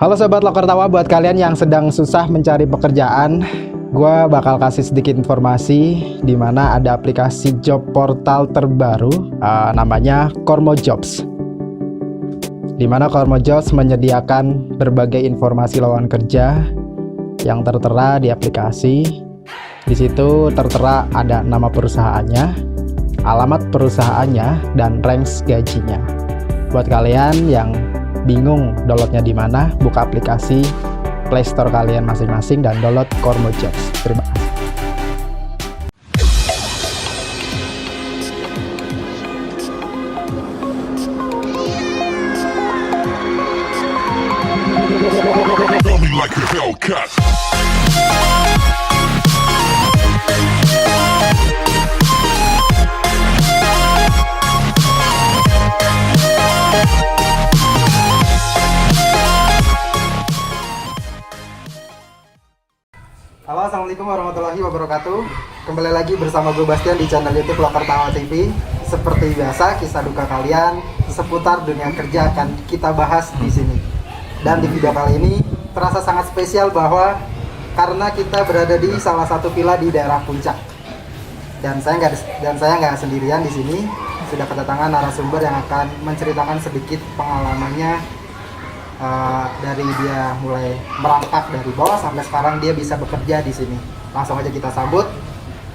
Halo Sobat Loker Tawa, buat kalian yang sedang susah mencari pekerjaan, gue bakal kasih sedikit informasi di mana ada aplikasi job portal terbaru namanya Kormo Jobs. Di mana Kormo Jobs menyediakan berbagai informasi lowongan kerja yang tertera di aplikasi. Di situ tertera ada nama perusahaannya, alamat perusahaannya, dan range gajinya. Buat kalian yang bingung downloadnya di mana, buka aplikasi Play Store kalian masing-masing dan download Kormo Jobs. Terima kasih. Feel me like a Hellcat. Halo, assalamualaikum warahmatullahi wabarakatuh. Kembali lagi bersama gue Bastian di channel YouTube Loker Tawa TV. Seperti biasa, kisah duka kalian seputar dunia kerja akan kita bahas di sini. Dan di video kali ini terasa sangat spesial bahwa karena kita berada di salah satu villa di daerah Puncak. Dan saya nggak sendirian di sini. Sudah kedatangan narasumber yang akan menceritakan sedikit pengalamannya. Dari dia mulai merangkak dari bawah sampai sekarang dia bisa bekerja di sini. Langsung aja kita sambut.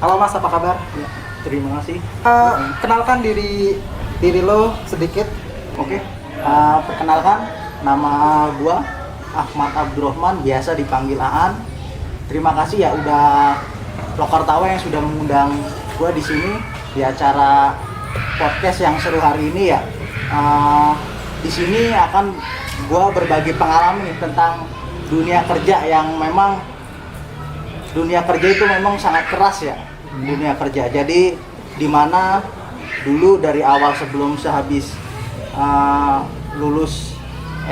Halo Mas, apa kabar? Ya, terima kasih. Kenalkan diri lo sedikit. Oke. Perkenalkan, nama gua Ahmad Abdurrahman, biasa dipanggil Aan. Terima kasih ya udah Loker Tawa yang sudah mengundang gua di sini di acara podcast yang seru hari ini ya. Di sini akan gua berbagi pengalaman nih tentang dunia kerja yang memang dunia kerja itu memang sangat keras ya. Dunia kerja. Jadi dimana dulu dari awal sebelum sehabis lulus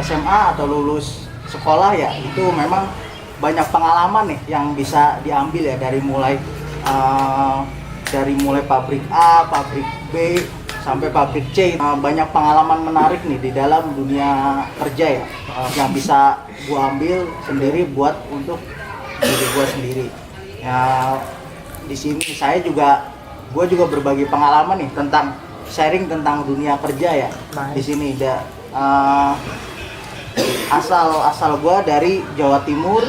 SMA atau lulus sekolah ya, itu memang banyak pengalaman nih yang bisa diambil ya dari mulai pabrik A, pabrik B sampai pabrik C. Banyak pengalaman menarik nih di dalam dunia kerja ya, yang bisa gua ambil sendiri buat untuk diri gua sendiri. Ya, di sini gua juga berbagi pengalaman nih tentang sharing tentang dunia kerja ya. Di sini asal gua dari Jawa Timur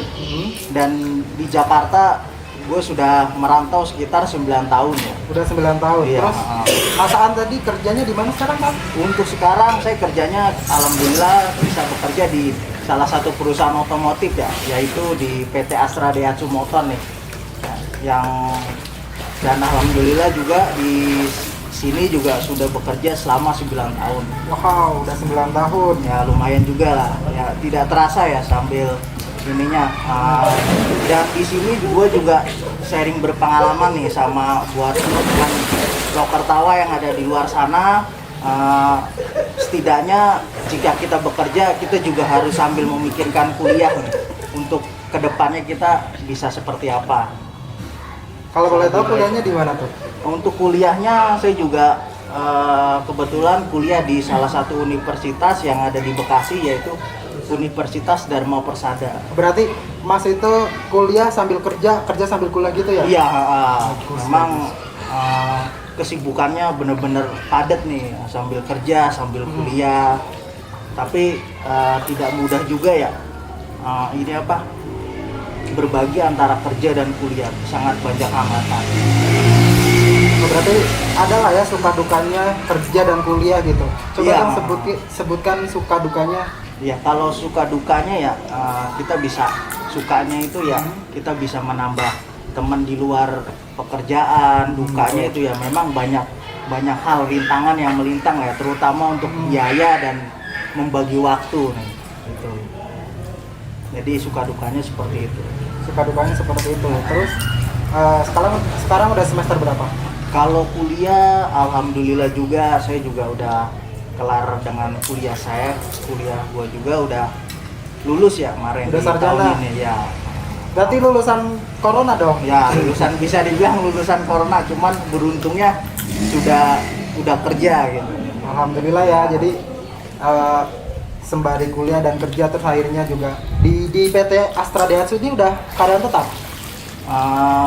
dan di Jakarta gue sudah merantau sekitar 9 tahun ya. Udah 9 tahun. Iya. Terus Masaan tadi kerjanya di mana sekarang, Bang? Untuk sekarang saya kerjanya alhamdulillah bisa bekerja di salah satu perusahaan otomotif ya, yaitu di PT Astra Daihatsu Motor nih. Dan alhamdulillah juga di sini juga sudah bekerja selama 9 tahun. Wow, udah 9 tahun. Ya lumayan juga lah. Ya tidak terasa ya sambil ininya. Dan di sini gue juga sharing berpengalaman nih sama buat teman-teman Loker Tawa yang ada di luar sana. Setidaknya jika kita bekerja, kita juga harus sambil memikirkan kuliah nih, untuk kedepannya kita bisa seperti apa. Kalau boleh tahu kuliahnya di mana tuh? Untuk kuliahnya saya juga kebetulan kuliah di salah satu universitas yang ada di Bekasi, yaitu Universitas Dharma Persada. Berarti Mas itu kuliah sambil kerja sambil kuliah gitu ya? Iya, memang kesibukannya bener-bener padat nih, sambil kerja sambil kuliah. Tapi tidak mudah juga ya. Berbagi antara kerja dan kuliah, sangat banyak hambatan. Berarti ada lah ya suka dukanya kerja dan kuliah gitu. Coba Iya. sebutkan suka dukanya. Ya kalau suka dukanya ya kita bisa, sukanya itu ya kita bisa menambah teman di luar pekerjaan. Dukanya itu ya memang banyak hal rintangan yang melintang ya, terutama untuk biaya dan membagi waktu nih gitu. Jadi suka dukanya seperti itu. Suka dukanya seperti itu. Terus sekarang udah semester berapa? Kalau kuliah alhamdulillah juga saya juga udah kelar dengan kuliah saya. Kuliah gua juga udah lulus ya kemarin. Udah di sarjana? tahun ini ya. Berarti lulusan corona dong? Ya lulusan, bisa dibilang lulusan corona, cuman beruntungnya udah kerja gitu. Alhamdulillah ya. Jadi sembari kuliah dan kerja, terus akhirnya juga di PT Astra Daihatsu ini udah karyawan tetap?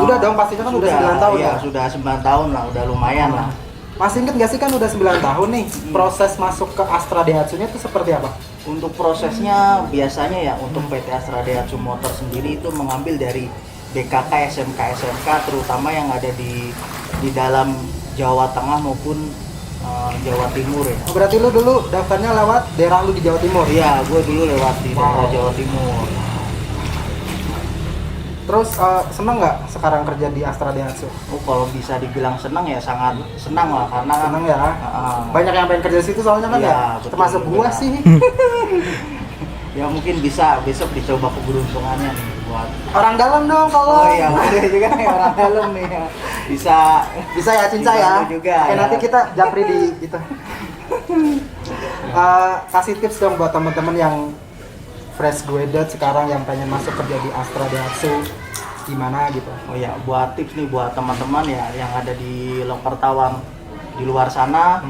Udah dong, pastinya kan udah 9 tahun ya? ya? Sudah 9 tahun lah, udah lumayan lah. Masih inget gak sih, kan udah 9 tahun nih, proses masuk ke Astra Daihatsu-nya itu seperti apa? Untuk prosesnya biasanya ya, untuk PT Astra Daihatsu Motor sendiri itu mengambil dari DKK, SMK, terutama yang ada di dalam Jawa Tengah maupun Jawa Timur ya. Oh, berarti lu dulu daftarnya lewat daerah lu di Jawa Timur? Iya, gue dulu lewat di daerah Jawa Timur. Terus seneng nggak sekarang kerja di Astra Daihatsu? Oh, kalau bisa dibilang senang ya sangat senang lah, karena kan Seneng ya? Banyak yang pengen kerja di situ soalnya kan Iya, ya? betul, Termasuk gua benar. sih. ya mungkin bisa besok dicoba keberuntungannya nih buat. Orang dalam dong kalau. Oh iya, ada juga nih orang dalam nih ya. Bisa ya Cinca ya. dibantu juga. Oke, ya. nanti kita japri di itu. Kasih tips dong buat teman-teman yang fresh graduate sekarang yang pengen masuk kerja di Astra Daihatsu, gimana gitu. Oh ya, buat tips nih buat teman-teman ya yang ada di Loker Tawang di luar sana.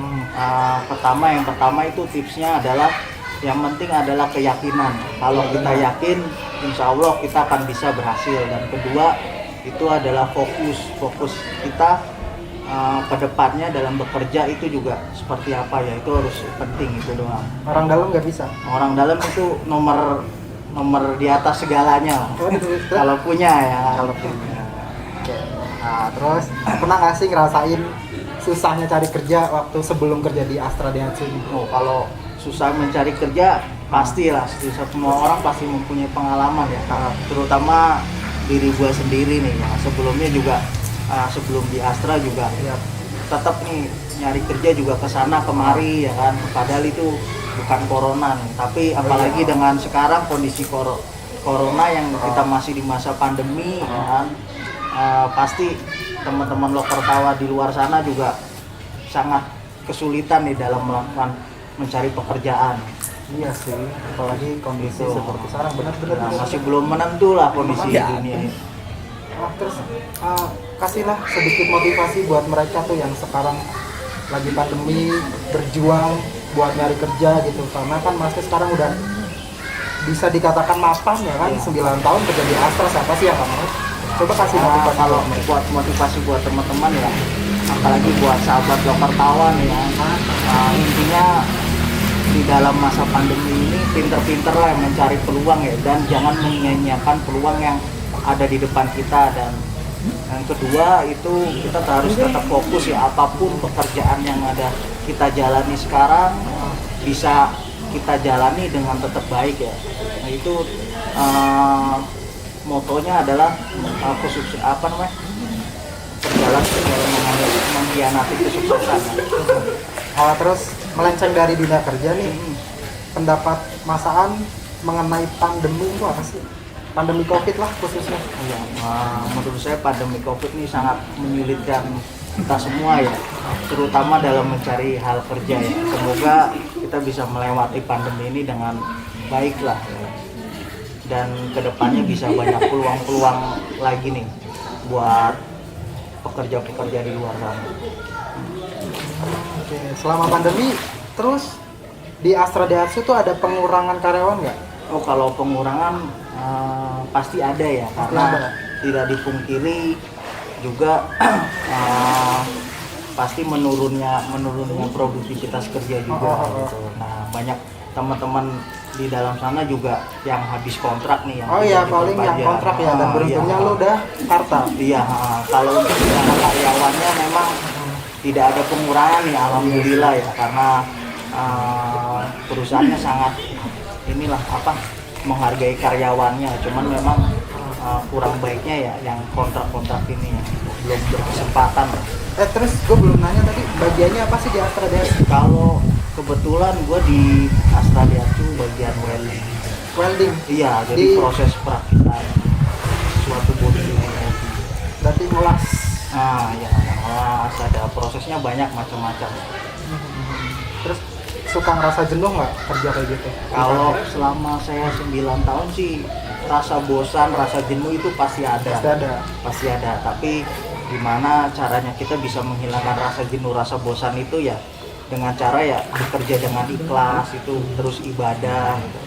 Yang pertama itu tipsnya adalah yang penting adalah keyakinan. Kalau kita yakin, insya Allah kita akan bisa berhasil. Dan kedua itu adalah fokus kita ke depannya dalam bekerja itu juga seperti apa ya, itu harus penting, itu doang. Orang dalam nggak bisa. Orang dalam itu nomor di atas segalanya kalau punya ya. Kalau punya. Oke. Nah, terus pernah nggak sih ngerasain susahnya cari kerja waktu sebelum kerja di Astra Daihatsu ini? Oh, kalau susah mencari kerja pastilah, semua orang pasti mempunyai pengalaman ya, terutama diri gua sendiri nih ya. Sebelumnya juga sebelum di Astra juga ya, tetap nih nyari kerja juga kesana kemari ya kan, padahal itu bukan corona nih, tapi apalagi dengan sekarang kondisi corona yang kita masih di masa pandemi ya kan, pasti teman-teman Loker Tawa di luar sana juga sangat kesulitan nih dalam melakukan mencari pekerjaan. Iya sih, apalagi kondisi Gitu. seperti sekarang benar-benar Masih belum menentu lah kondisi Iya. dunia ini. Terus kasihlah sedikit motivasi buat mereka tuh yang sekarang lagi pandemi berjuang buat nyari kerja gitu, karena kan masih sekarang udah bisa dikatakan mapan ya kan, 9 tahun kerja di Astra, siapa sih yang nggak mau? Coba kasih motivasi Kalau buat mereka. buat motivasi buat teman-teman ya, apalagi buat sahabat Loker Tawa nih ya, intinya di dalam masa pandemi ini pinter-pinter lah mencari peluang ya, dan jangan menyia-nyiakan peluang yang ada di depan kita. Dan yang kedua itu kita harus tetap fokus ya, apapun pekerjaan yang ada kita jalani sekarang bisa kita jalani dengan tetap baik ya. Nah itu motonya adalah berjalan dalam mengkhianati kesuksesan. Terus melenceng dari dunia kerja nih, pendapat Masaan mengenai pandemi itu apa sih? Pandemi COVID lah khususnya. Ya, menurut saya pandemi COVID ini sangat menyulitkan kita semua ya, terutama dalam mencari hal kerja ya. Semoga kita bisa melewati pandemi ini dengan baik lah ya. Dan kedepannya bisa banyak peluang-peluang lagi nih buat pekerja-pekerja di luar sana. Oke, selama pandemi terus di Astra Daihatsu tuh ada pengurangan karyawan nggak? Oh, kalau pengurangan pasti ada ya, karena ada. tidak dipungkiri juga pasti menurunnya produktivitas kerja juga gitu. Nah, banyak teman-teman di dalam sana juga yang habis kontrak nih, yang Oh iya, paling yang kontrak ya, dan beruntungnya iya. lu udah karta. Iya, kalau untuk karyawannya memang tidak ada pengurangan nih, alhamdulillah ya, karena perusahaannya sangat menghargai karyawannya. Cuman memang kurang baiknya ya yang kontrak-kontrak ini ya, belum berkesempatan. Terus gue belum nanya tadi, bagiannya apa sih di Astra Daihatsu? Kalau kebetulan gue di Astra Daihatsu bagian welding. Welding? Iya, jadi Di- proses perakitan suatu bodi mobil. Berarti ngulas. Ya, ada prosesnya banyak macam-macam. Terus suka ngerasa jenuh nggak kerja kayak gitu? Kalau selama saya 9 tahun sih rasa bosan, rasa jenuh itu pasti ada. Pasti ada. Tapi gimana caranya kita bisa menghilangkan rasa jenuh, rasa bosan itu ya dengan cara ya bekerja dengan ikhlas itu terus ibadah gitu.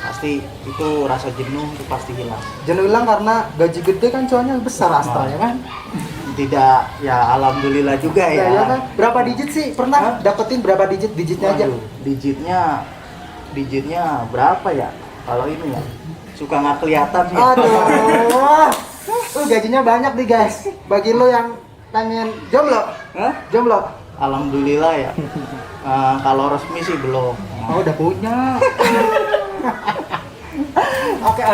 Pasti itu rasa jenuh itu pasti hilang. Jenuh hilang karena gaji gede kan cowoknya besar Astra ya kan? Tidak, ya alhamdulillah juga ya. Ya kan? Berapa digit sih? Pernah dapetin berapa digitnya aja? Waduh, digitnya berapa ya? Kalau ini ya suka nggak kelihatan ya. Aduh. Gajinya banyak nih guys. Bagi lo yang pengen jomblo. Hah? Jomblo. Alhamdulillah ya. Kalau resmi sih belum. Oh, udah punya. Oke,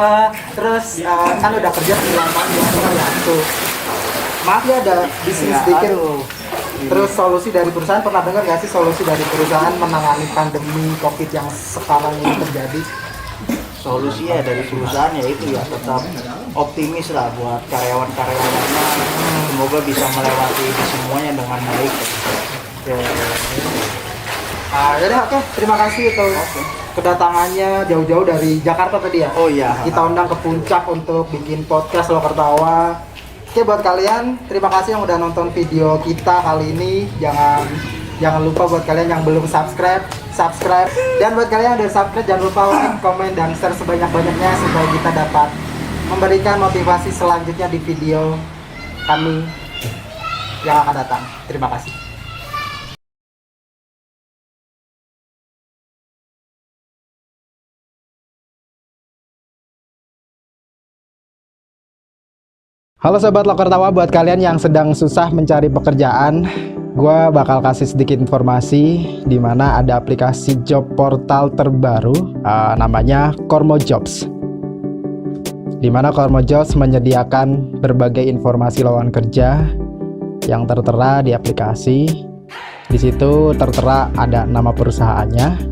terus kan udah kerja lama ya tuh. Maaf ya ada bisnis Ya, sedikit. aduh. Terus solusi dari perusahaan, pernah dengar nggak sih solusi dari perusahaan menangani pandemi COVID yang sekarang ini terjadi? Solusi ya dari perusahaan ya itu ya tetap optimis lah buat karyawan-karyawannya. Semoga bisa melewati semuanya dengan baik. Oke. Yaudah, oke. Terima kasih untuk kedatangannya jauh-jauh dari Jakarta tadi ya. Oh iya. Kita undang ke puncak untuk bikin podcast Loker Tawa. Oke, buat kalian terima kasih yang udah nonton video kita kali ini. Jangan lupa buat kalian yang belum subscribe. Dan buat kalian yang udah subscribe jangan lupa like, komen dan share sebanyak-banyaknya supaya kita dapat memberikan motivasi selanjutnya di video kami yang akan datang. Terima kasih. Halo Sobat Loker Tawa, buat kalian yang sedang susah mencari pekerjaan, gue bakal kasih sedikit informasi di mana ada aplikasi job portal terbaru namanya Kormo Jobs. Di mana Kormo Jobs menyediakan berbagai informasi lowongan kerja yang tertera di aplikasi. Di situ tertera ada nama perusahaannya,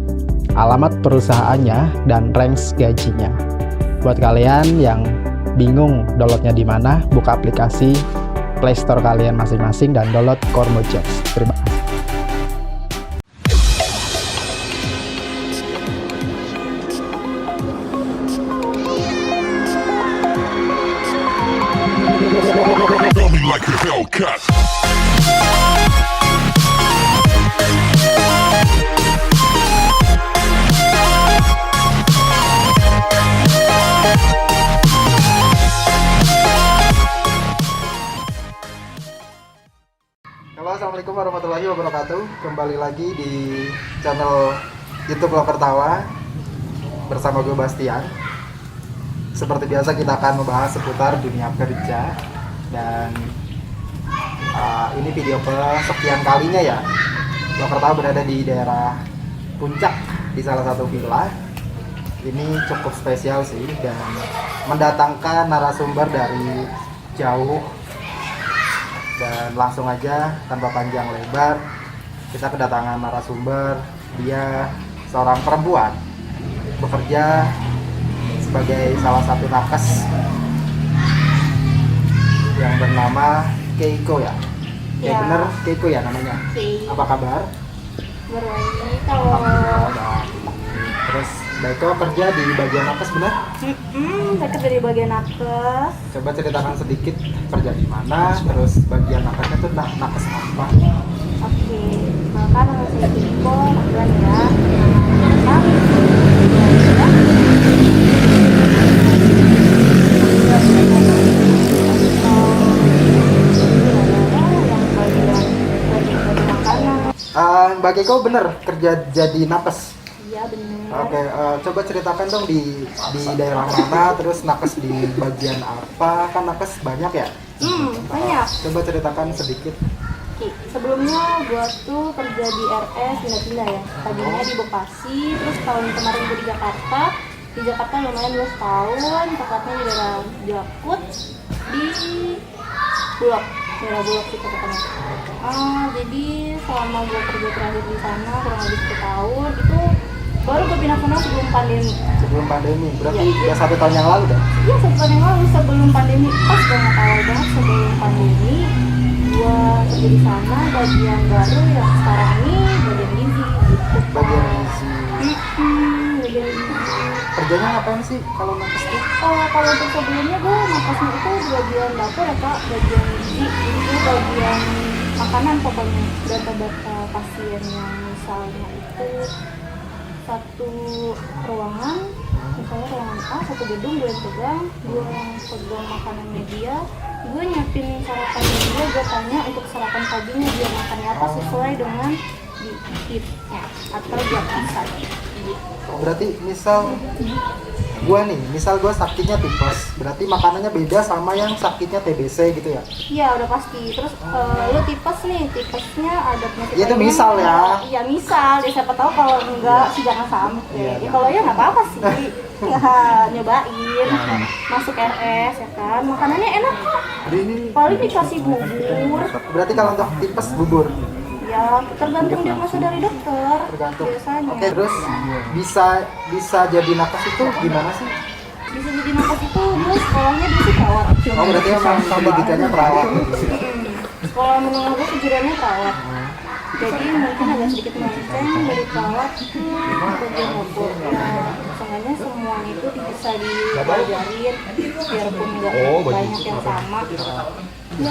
alamat perusahaannya, dan range gajinya. Buat kalian yang bingung downloadnya di mana, buka aplikasi Play Store kalian masing-masing dan download Kormo Jobs. Terima kasih. Throw me like a Hellcat. Halo, assalamualaikum warahmatullahi wabarakatuh. Kembali lagi di channel YouTube Loker Tawa bersama gue Bastian. Seperti biasa kita akan membahas seputar dunia kerja dan ini video kesekian kalinya ya. Loker Tawa berada di daerah Puncak di salah satu villa. Ini cukup spesial sih dan mendatangkan narasumber dari jauh. Dan langsung aja tanpa panjang lebar kita kedatangan narasumber. Dia seorang perempuan bekerja sebagai salah satu nakes yang bernama Keiko ya. Ya. Bener Keiko ya namanya. Oke. Apa kabar? Berwangi kalau Terus Keiko kerja di bagian nakes benar? saya kerja di bagian nakes. Coba ceritakan sedikit kerja di mana, terus bagian nakesnya tuh nakes apa? Oke, maka nama saya Kiko, kebetulan ya. Mbak Keiko bener kerja jadi nakes? Iya benar. Oke, coba ceritakan dong di daerah mana, terus nakes di bagian apa? Kan nakes banyak ya? Banyak. Coba ceritakan sedikit. Oke, sebelumnya gua tuh kerja di RS pindah-pindah ya. Tadinya di Bekasi, terus tahun kemarin gua di Jakarta. Di Jakarta lumayan 2 tahun, tepatnya di daerah Jakut di Bulog, daerah Bulog sih tepatnya. Jadi selama gua kerja terakhir di sana kurang lebih 1 tahun itu baru gue pindah sana sebelum pandemi. Sebelum pandemi, berarti Iya. udah 1 tahun yang lalu dah? Iya 1 tahun yang lalu sebelum pandemi, pas banget awal banget sebelum pandemi gue kerja di sana bagian baru yang sekarang ini bagian gizi gitu. Bagian gizi. Bagian gizi. Kerjanya ngapain sih kalau nakes tuh? Kalau untuk sebelumnya gue nakesnya itu di bagian dapur ya kak, bagian gizi, jadi gue bagian makanan pokoknya, data-data pasien yang misalnya itu satu ruangan, misalnya ruangan A, satu gedung, gue yang pegang, gue yang pegang makanannya dia, gue nyiapin sarapannya dia, gue tanya untuk sarapan paginya dia makannya apa sesuai dengan di kitnya atau job desk gitu. Berarti misal gue sakitnya tipes, berarti makanannya beda sama yang sakitnya TBC gitu ya? Iya udah pasti. Terus lu tipes nih, tipesnya ada penyakit Ya, itu lainnya. misal ya. Iya misal, ya siapa tahu kalau enggak sih jangan sampai. Ya kalau ya nggak apa-apa sih. Ya, nyobain, masuk RS ya kan, makanannya enak kok. Paling dikasih bubur. Berarti kalau untuk tipes bubur. Ya tergantung diagnosa dari dokter. Tergantung. Biasanya. Oke, terus bisa jadi nakes itu gimana sih? Bisa jadi nakes itu gue sekolahnya dulu sih perawat. Oh, berarti emang pendidikannya perawat. Sekolah menengah gue kejuruannya perawat. Jadi mungkin agak sedikit melenceng dari perawat ke bagian dapur. Ya, seenggaknya semuanya itu bisa dipelajarin biarpun nggak banyak yang sama. Ya,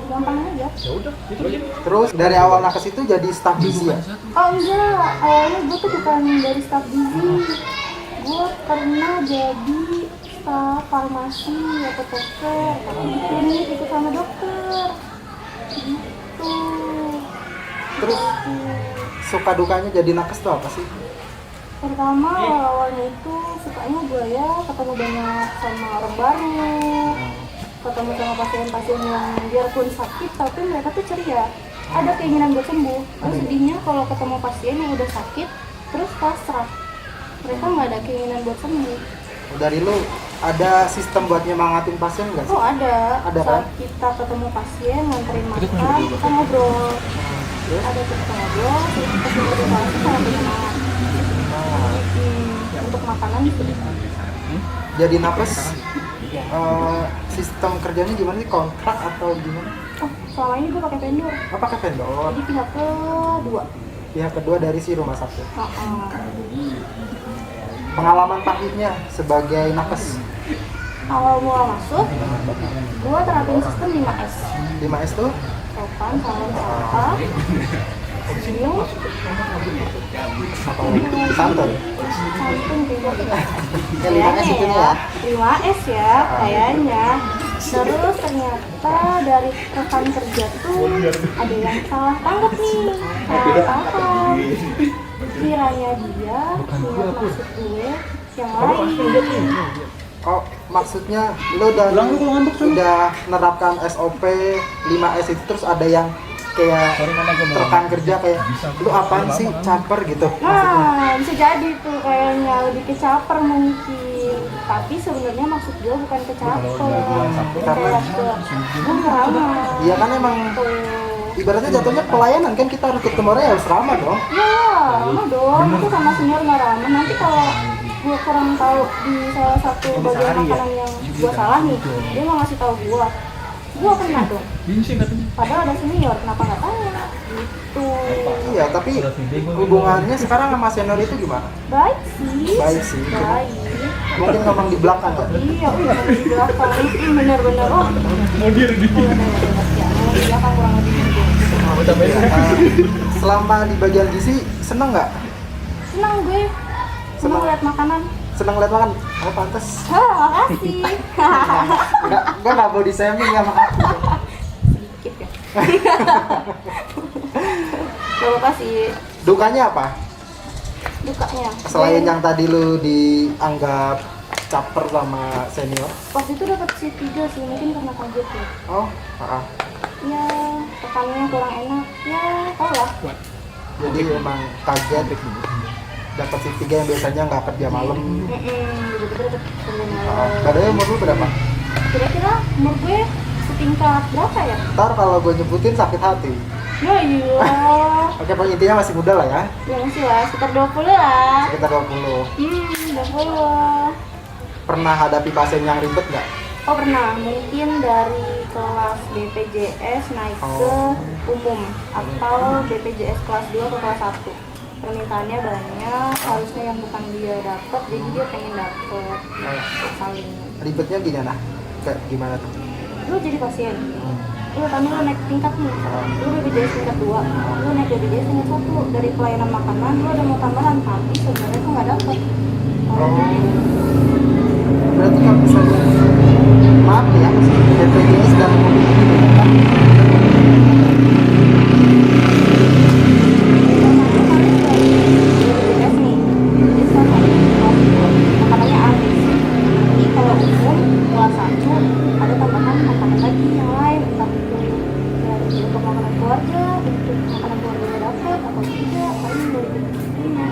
gampang aja. Terus dari awal nakes itu jadi staf gizi ya? Oh enggak, awalnya gue tuh bukan dari staf gizi. Gue pernah jadi staf farmasi, apoteker, tapi di klinik ikut sama dokter. Gitu. Terus suka dukanya jadi nakes tuh apa sih? Pertama awalnya itu sukanya gue ya ketemu banyak sama orang baru, ketemu sama pasien-pasien yang biarpun sakit tapi mereka tuh ceria, ada keinginan buat sembuh. Terus sedihnya kalau ketemu pasien yang udah sakit terus pasrah, mereka nggak ada keinginan buat sembuh. Dari lu ada sistem buat nyemangatin pasien nggak sih? Oh ada, Ada, saat kan? kita ketemu pasien nganterin makan kita ngobrol, ada kita ngobrol terus kita komunikasi sama penyemangat. Untuk makanan gitu. Jadi nakes sistem kerjanya gimana sih? Kontrak atau gimana? Oh, selama ini gue pakai vendor. Apa pakai vendor? Jadi pihak kedua. Pihak kedua dari si rumah sakit. Heeh. Pengalaman pahitnya sebagai nakes. Awal mula masuk, gue terapin sistem 5S. 5S tuh Sopan, salam, sapa, senyum, santun. santun juga. Ya, 5S itu ya. 5S ya, kayaknya. Terus ternyata dari rekan kerja tuh ada yang salah tanggap nih, salah paham. Kiranya dia punya maksud gue yang lain. Oh, maksudnya lu udah nerapkan SOP 5S itu terus ada yang kayak rekan kerja kayak lu apaan sih caper gitu maksudnya. Nah, bisa jadi tuh kayaknya lebih ke caper mungkin. Tapi sebenarnya maksud gue bukan ke caper. Kayak ke gue ramah. Iya kan emang Tuh. ibaratnya jatuhnya pelayanan kan, kita harus ketemu orang ya harus ramah dong. Ya, ramah dong. Itu sama senior nggak ramah. Nanti kalau gue kurang tahu di salah satu bagian makanan yang gue salah nih, dia mau ngasih tahu gue kena dong. Padahal ada senior, kenapa nggak tanya? Gitu. Iya, tapi hubungannya sekarang sama senior itu gimana? Baik sih. Baik sih. Baik. Mungkin ngomong di belakang ya. Iya, di belakang. Bener-bener. Oh, mau dia di belakang kurang lebih gitu. Selama di bagian gizi seneng nggak? Senang gue. Senang lihat makanan. Seneng lihat makan? Oh pantas. Makasih. Gue nggak body shaming ya makasih. Sedikit ya. Gak apa sih. Dukanya apa? Dukanya. Selain yang tadi lu dianggap caper sama senior. Waktu itu dapat C3 sih, mungkin karena kaget ya. Oh, Ya, tekanannya kurang enak. Ya, tau lah. jadi emang kaget dapat C3 yang biasanya nggak kerja malam. Tiba-tiba dapat kerja malam. Padahal umur lu berapa? Kira-kira umur gue setingkat berapa ya? Ntar kalau gue nyebutin sakit hati. Ya iya. Oke, pokoknya intinya masih muda lah ya. Ya masih lah, sekitar 20 lah. Sekitar 20. 20. Pernah hadapi pasien yang ribet nggak? Oh pernah, mungkin dari kelas BPJS naik ke umum atau BPJS kelas 2 ke kelas 1. Permintaannya banyak, harusnya yang bukan dia dapat, jadi dia pengen dapat. Saling. Ribetnya gimana? Kayak gimana tuh? Lu jadi pasien, lu naik tingkat nih, lu BPJS tingkat 2, lu naik BPJS tingkat 1, dari pelayanan makanan lu ada mau tambahan, tapi sebenarnya tuh nggak dapet. Berarti kalau misalnya maaf ya, BPJS dan mobility beda kan? BPJS nih, BPJS kan makanannya habis. Tapi kalau umum kelas 1 ada tambahan makanan lagi yang lain, entah itu dari untuk makanan keluarga, untuk makanan keluarga nggak dapet atau tidak, paling dari BPJS-nya.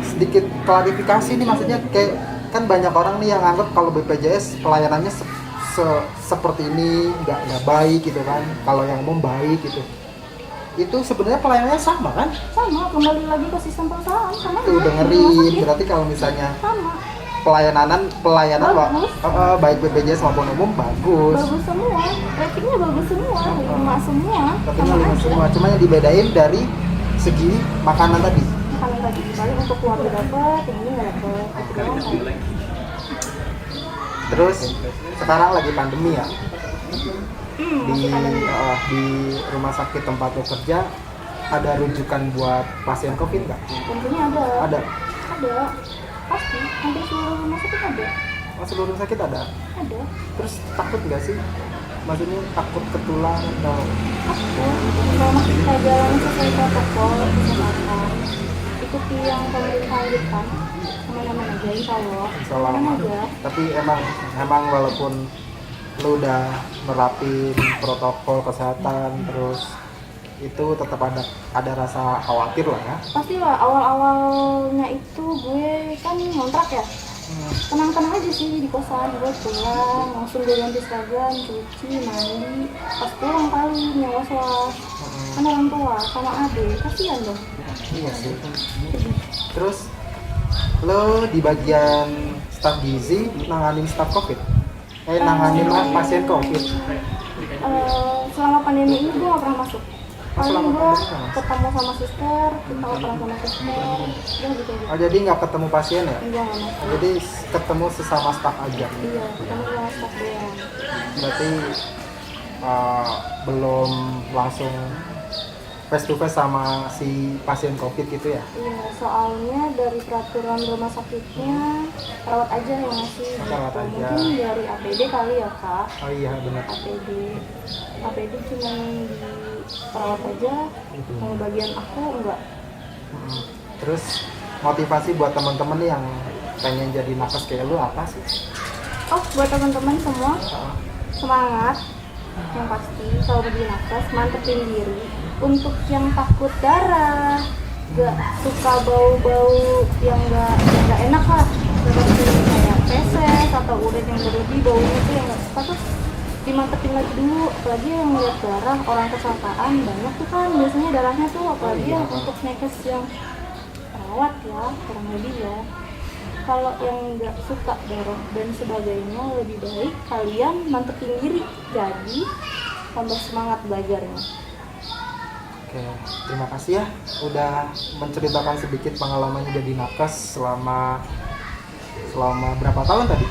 Sedikit klarifikasi nih, maksudnya kayak kan banyak orang nih yang anggap kalau BPJS pelayanannya seperti ini nggak baik gitu kan, kalau yang umum baik gitu. Itu sebenarnya pelayanannya sama kan? Sama, kembali lagi ke sistem perusahaan sama. Tuh dengerin, berarti kalau misalnya sama. pelayanan Bagus. baik BPJS maupun umum bagus. Bagus semua, ratingnya bagus semua, 5 semua. Ratingnya Sama 5 aja. semua, cuma yang dibedain dari segi makanan tadi. Makanan tadi paling untuk keluarga dapat, yang ini nggak dapat. Itu doang kan. Terus sekarang lagi pandemi ya. Di Masih pandemi. di rumah sakit tempat lo kerja ada rujukan buat pasien COVID nggak? Tentunya ada. Ada. Ada. Pasti, hampir seluruh rumah sakit ada. Oh, seluruh rumah sakit ada. Ada. Terus takut nggak sih? Maksudnya takut ketular atau Memang kita jalan sesuai protokol kesehatan. Ikuti yang pemerintah anjurkan. Kemana-mana aja, insya Allah. salah? Kemana aja. Tapi emang walaupun lu udah nerapin protokol kesehatan, terus itu tetap ada rasa khawatir lah ya. Pastilah awal-awalnya itu gue kan ngontrak ya. Tenang-tenang aja sih di kosan, gue pulang langsung gue ganti seragam, cuci, mandi. Pas pulang paling yang was-was. Kan orang tua sama adik, kasihan dong. Iya sih. Terus lo di bagian staf gizi nanganin staf COVID? Nanganin pasien COVID? Selama pandemi ini gue gak pernah masuk. Paling Selama gue pandemi nggak masuk? ketemu sama suster, kita ngobrol sama suster, udah gitu aja. Oh, jadi nggak ketemu pasien ya? Enggak gak masuk. Jadi ketemu sesama staf aja. Iya, ketemu sama staff doang. Berarti belum langsung face to face sama si pasien COVID gitu ya? Iya, soalnya dari peraturan rumah sakitnya perawat aja yang ngasih Perawat gitu. aja. Mungkin dari APD kali ya kak. Oh iya benar. APD cuma di perawat aja, kalau bagian aku enggak. Terus motivasi buat teman-teman yang pengen jadi nakes kayak lu apa sih? Oh, buat teman-teman semua Ah, semangat, yang pasti kalau jadi nakes mantepin diri. Untuk yang takut darah, gak suka bau-bau yang gak enak lah, seperti kayak feses atau urin yang berlebih, baunya itu yang gak suka tuh dimantepin lagi dulu. Apalagi yang lihat darah orang kecelakaan banyak tuh kan biasanya darahnya tuh, apalagi yang untuk nakes yang perawat ya kurang lebih ya. Kalau yang nggak suka darah dan sebagainya, lebih baik kalian mantepin diri, jadi tambah semangat belajarnya. Oke, terima kasih ya udah menceritakan sedikit pengalamannya jadi nakes selama berapa tahun tadi?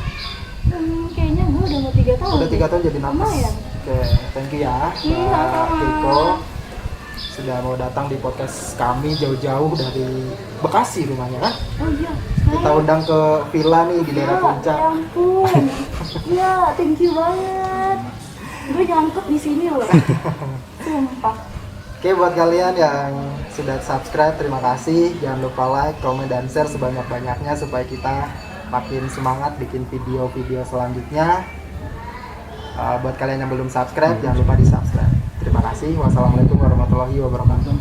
Kayaknya gue udah mau 3 tahun. Udah 3 tahun jadi nakes. Lumayan. Oke, thank you ya Iya, Mbak sama-sama. Keiko sudah mau datang di podcast kami jauh-jauh dari Bekasi rumahnya kan? Oh iya. Kita undang ke villa nih di daerah Puncak. Ya ampun. Iya, thank you banget. Gue nyangkut di sini loh. Sumpah. Oke, buat kalian yang sudah subscribe, terima kasih. Jangan lupa like, comment, dan share sebanyak-banyaknya supaya kita makin semangat bikin video-video selanjutnya. Buat kalian yang belum subscribe, jangan lupa di subscribe. Terima kasih. Wassalamualaikum warahmatullahi wabarakatuh.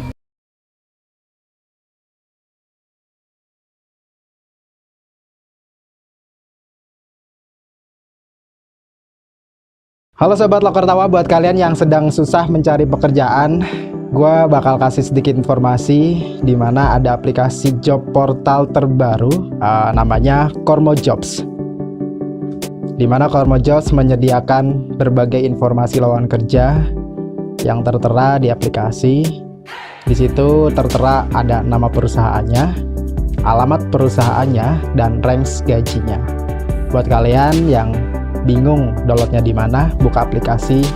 Halo Sobat Loker Tawa, buat kalian yang sedang susah mencari pekerjaan, gue bakal kasih sedikit informasi di mana ada aplikasi job portal terbaru namanya Kormo Jobs. Di mana Kormo Jobs menyediakan berbagai informasi lowongan kerja yang tertera di aplikasi. Di situ tertera ada nama perusahaannya, alamat perusahaannya, dan range gajinya. Buat kalian yang bingung downloadnya di mana, buka aplikasi,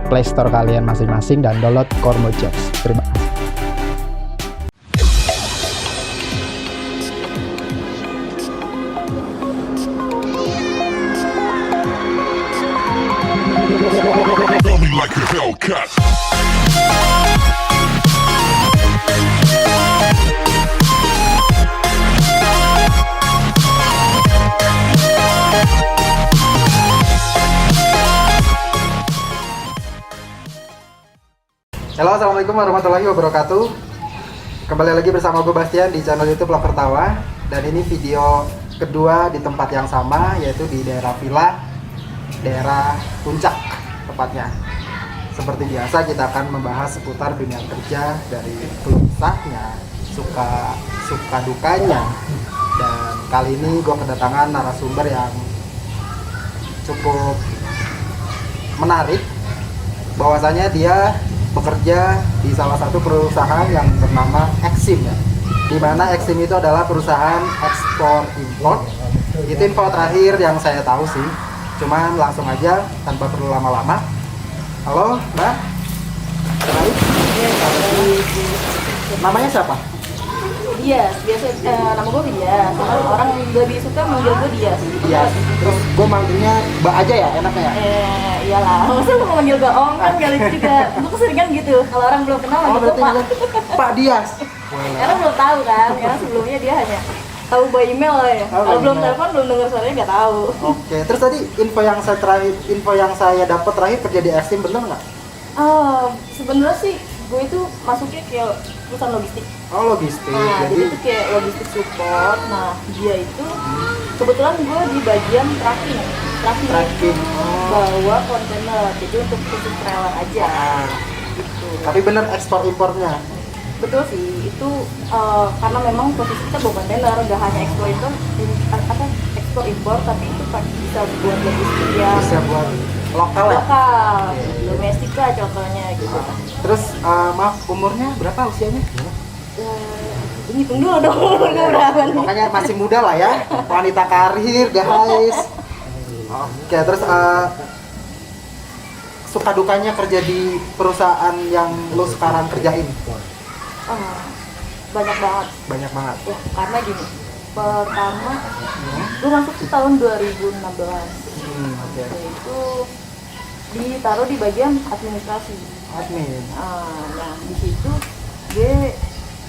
Play Store kalian masing-masing dan download Kormo Jobs. Terima kasih. Throw me like a Hellcat. Halo, assalamualaikum warahmatullahi wabarakatuh. Kembali lagi bersama gue Bastian di channel YouTube Loker Tawa. Dan ini video kedua di tempat yang sama, yaitu di daerah Villa, daerah Puncak tepatnya. Seperti biasa kita akan membahas seputar dunia kerja, dari keluh kesahnya, suka dukanya. Dan kali ini gue kedatangan narasumber yang cukup menarik, bahwasanya dia bekerja di salah satu perusahaan yang bernama Exim ya. Di mana Exim itu adalah perusahaan ekspor impor. Itu info terakhir yang saya tahu sih. Cuman langsung aja tanpa perlu lama-lama. Halo, Mbak. Baik. Namanya siapa? Dias, biasa nama gue Dias. Cuman orang lebih suka manggil gue Dias. Iya. Terus gue manggilnya Mbak aja ya, enaknya ya? Iyalah. Masa lu mau manggil gue Om kan gak lucu juga. Gue keseringan gitu. Kalau orang belum kenal manggil gue Pak. Pak Dias. Karena belum tahu kan. Karena sebelumnya dia hanya tahu by email lah ya. Kalau belum telepon, belum dengar suaranya nggak tahu. Oke. Terus tadi info yang saya dapat terakhir kerja di Exim bener nggak? Sebenarnya sih gue itu masuknya kayak perusahaan logistik. Oh, logistik. Nah, jadi itu kayak logistik support. Nah, dia itu kebetulan gue di bagian tracking Tracking. bawa kontainer. Jadi untuk khusus trailer aja. Gitu. Tapi bener ekspor impornya. Betul sih, itu karena memang posisi kita bawa kontainer, nggak hanya ekspor itu, ekspor impor, tapi itu bisa buat logistik yang Bisa buat lokal ya. lokal, domestik lah contohnya gitu. Terus maaf, umurnya berapa usianya? Ini hitung dulu dong, umurnya berapa nih? Makanya masih muda lah ya, wanita karir guys. Oke, terus suka dukanya kerja di perusahaan yang lo sekarang kerjain? Banyak banget. Banyak banget. Ya, karena gini, pertama gue masuk di tahun 2016. Oke. Itu ditaruh di bagian administrasi. Admin. Nah, di situ gue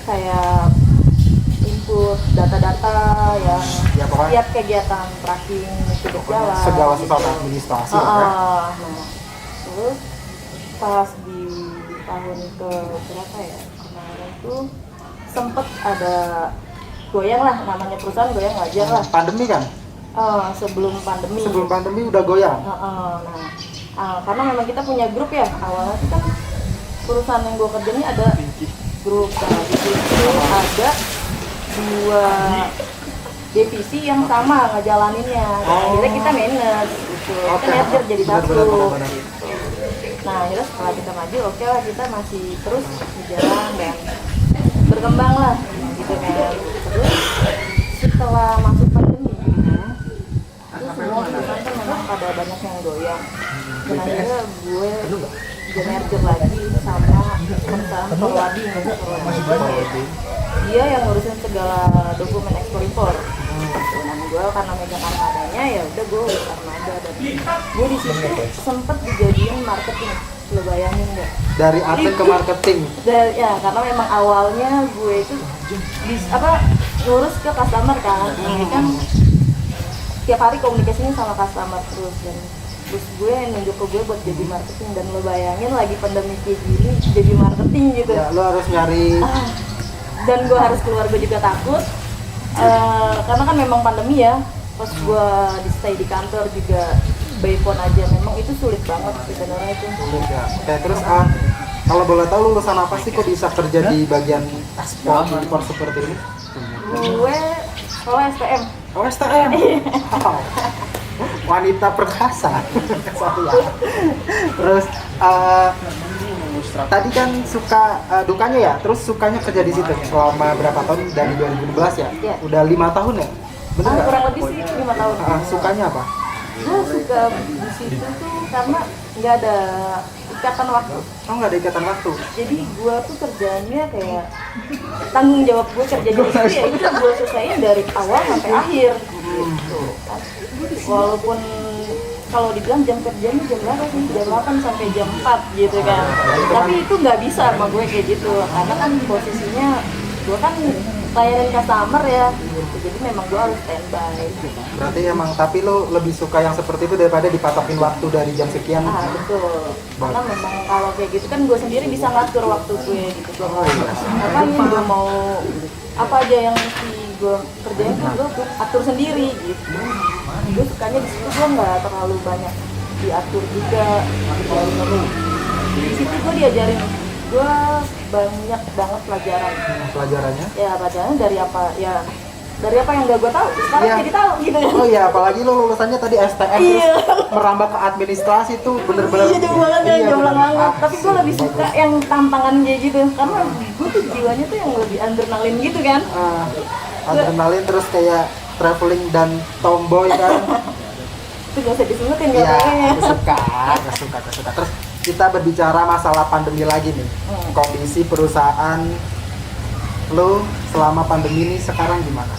kayak input data-data yang Ya, pokoknya tiap kegiatan tracking itu berjalan. segala sesuatu administrasi ya. Nah, terus pas di tahun ke berapa ya kemarin tuh sempet ada goyang lah, namanya perusahaan goyang wajar lah. Pandemi kan? Sebelum pandemi. Sebelum pandemi udah goyang. Karena memang kita punya grup ya, awalnya sih kan perusahaan yang gue kerja ini ada grup. Nah, di situ ada 2 divisi yang sama ngejalaninnya. Nah, akhirnya kita manage gitu. Kita merger jadi satu. Benar. Nah, akhirnya setelah kita maju, oke lah, kita masih terus berjalan dan berkembang lah gitu kan. Terus setelah masuk pandemi, itu semua perusahaan kan memang pada banyak yang goyang. Dan akhirnya gue merger lagi sama perusahaan forwarding. Dia yang ngurusin segala dokumen ekspor impor. Nah, gue karena megang armadanya, ya udah gue urus armada, dan gue di situ sempet dijadiin marketing. Lo bayangin nggak? Dari admin ke marketing. Ya, karena memang awalnya gue itu ngurus ke customer kan. Ini kan tiap hari komunikasinya sama customer terus gue nunjuk ke gue buat jadi marketing, dan lo bayangin lagi pandemi kayak gini jadi marketing gitu. Ya, lo harus nyari. Dan gue harus keluar, gue juga takut karena kan memang pandemi ya. Pas gue stay di kantor juga by phone aja, memang itu sulit banget sebenarnya itu. Ya. Oke, terus kalau boleh tahu lulusan apa sih kok bisa kerja di bagian ekspor impor seperti ini? Gue kalau STM. Oh, STM. Wow. Wanita perkasa. Satu ya. Terus tadi kan suka dukanya ya, terus sukanya kerja di situ selama berapa tahun dari 2012 ya? Iya. Udah 5 tahun ya? Bener nggak? Kurang lebih sih 5 tahun. Sukanya apa? Gue suka di situ tuh karena nggak ada ikatan waktu. Oh, nggak ada ikatan waktu. Jadi gue tuh kerjanya kayak tanggung jawab gue kerja di situ ya itu gue selesaiin dari awal sampai akhir gitu. Walaupun kalau dibilang jam kerjanya jam berapa sih? Jam 8 sampai jam 4 gitu kan. Tapi itu nggak bisa sama gue kayak gitu karena kan posisinya gue kan layanin customer ya gitu. Jadi memang gue harus standby. Berarti emang, tapi lo lebih suka yang seperti itu daripada dipatokin waktu dari jam sekian. Betul. Karena memang kalau kayak gitu kan gue sendiri bisa ngatur waktu gue gitu. Oh, iya. Apa yang gue mau apa aja yang mesti gue kerjain tuh gue atur sendiri gitu. Gue sukanya di situ gue nggak terlalu banyak diatur juga. Di situ gue diajarin gue banyak banget pelajaran. Pelajarannya? Ya pelajaran dari apa yang gak gue tahu sekarang Iya. jadi tahu gitu. Oh iya, apalagi lo lulusannya tadi STM Iya. terus merambah ke administrasi tuh bener-bener. Iya jauh banget kan, jomplang bener. banget. Tapi gue lebih suka yang tantangan kayak gitu karena gue tuh jiwanya tuh yang lebih adrenalin gitu kan. Adrenalin terus kayak traveling dan tomboy kan. Itu gak usah disebutin Iya, katanya. aku suka. Terus kita berbicara masalah pandemi lagi nih. Kondisi perusahaan lo selama pandemi ini sekarang gimana?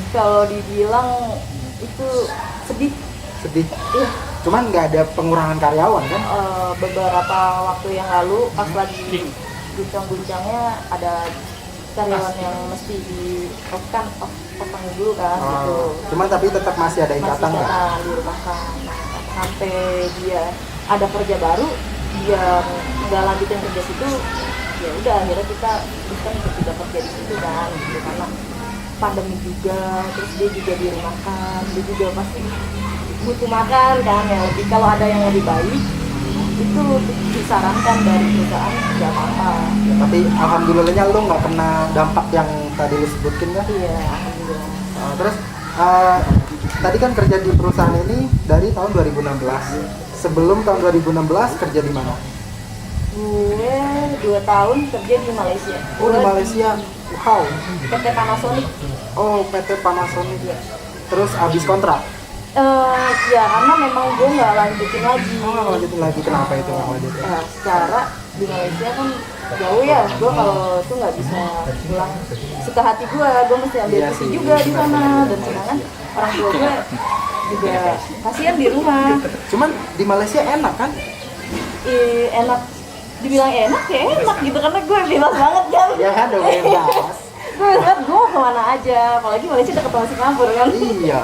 Kalau dibilang itu sedih. Sedih. Iya. Cuman nggak ada pengurangan karyawan kan? Beberapa waktu yang lalu pas lagi guncang-guncangnya ada karyawan yang mesti di off dulu kan gitu. Cuman tapi tetap masih ada Masih ikatan nggak? tetap dirumahkan sampai dia ada kerja baru, dia nggak lanjutin kerja situ, ya udah akhirnya kita untuk tidak kerja di situ kan gitu karena pandemi juga, terus dia juga dirumahkan, dia juga pasti butuh makan kan ya lebih kalau ada yang lebih baik itu disarankan dari perusahaan nggak apa-apa. Tapi alhamdulillahnya lo nggak kena dampak yang tadi lo sebutkin kan? Iya, alhamdulillah. Terus tadi kan kerja di perusahaan ini dari tahun 2016. Sebelum tahun 2016 kerja di mana? Gue 2 tahun kerja di Malaysia. Oh, di Malaysia. Wow. PT Panasonic. Oh, PT Panasonic. Terus habis kontrak? Ya karena memang gue nggak lanjutin lagi. Oh, nggak lanjutin lagi. Kenapa itu nggak lanjutin? Ya, secara di Malaysia kan jauh ya. Gue kalau itu nggak bisa pulang suka hati gue mesti ambil Iya cuti sih, juga di sana dan sedangkan orang tua gue juga kasihan di rumah. Cuman di Malaysia enak kan? Enak, dibilang enak ya enak gitu karena gue bebas banget kan. Ya kan, udah bebas. Gue bebas, gue mau kemana aja. Apalagi Malaysia udah ketemu Singapura kan. Iya.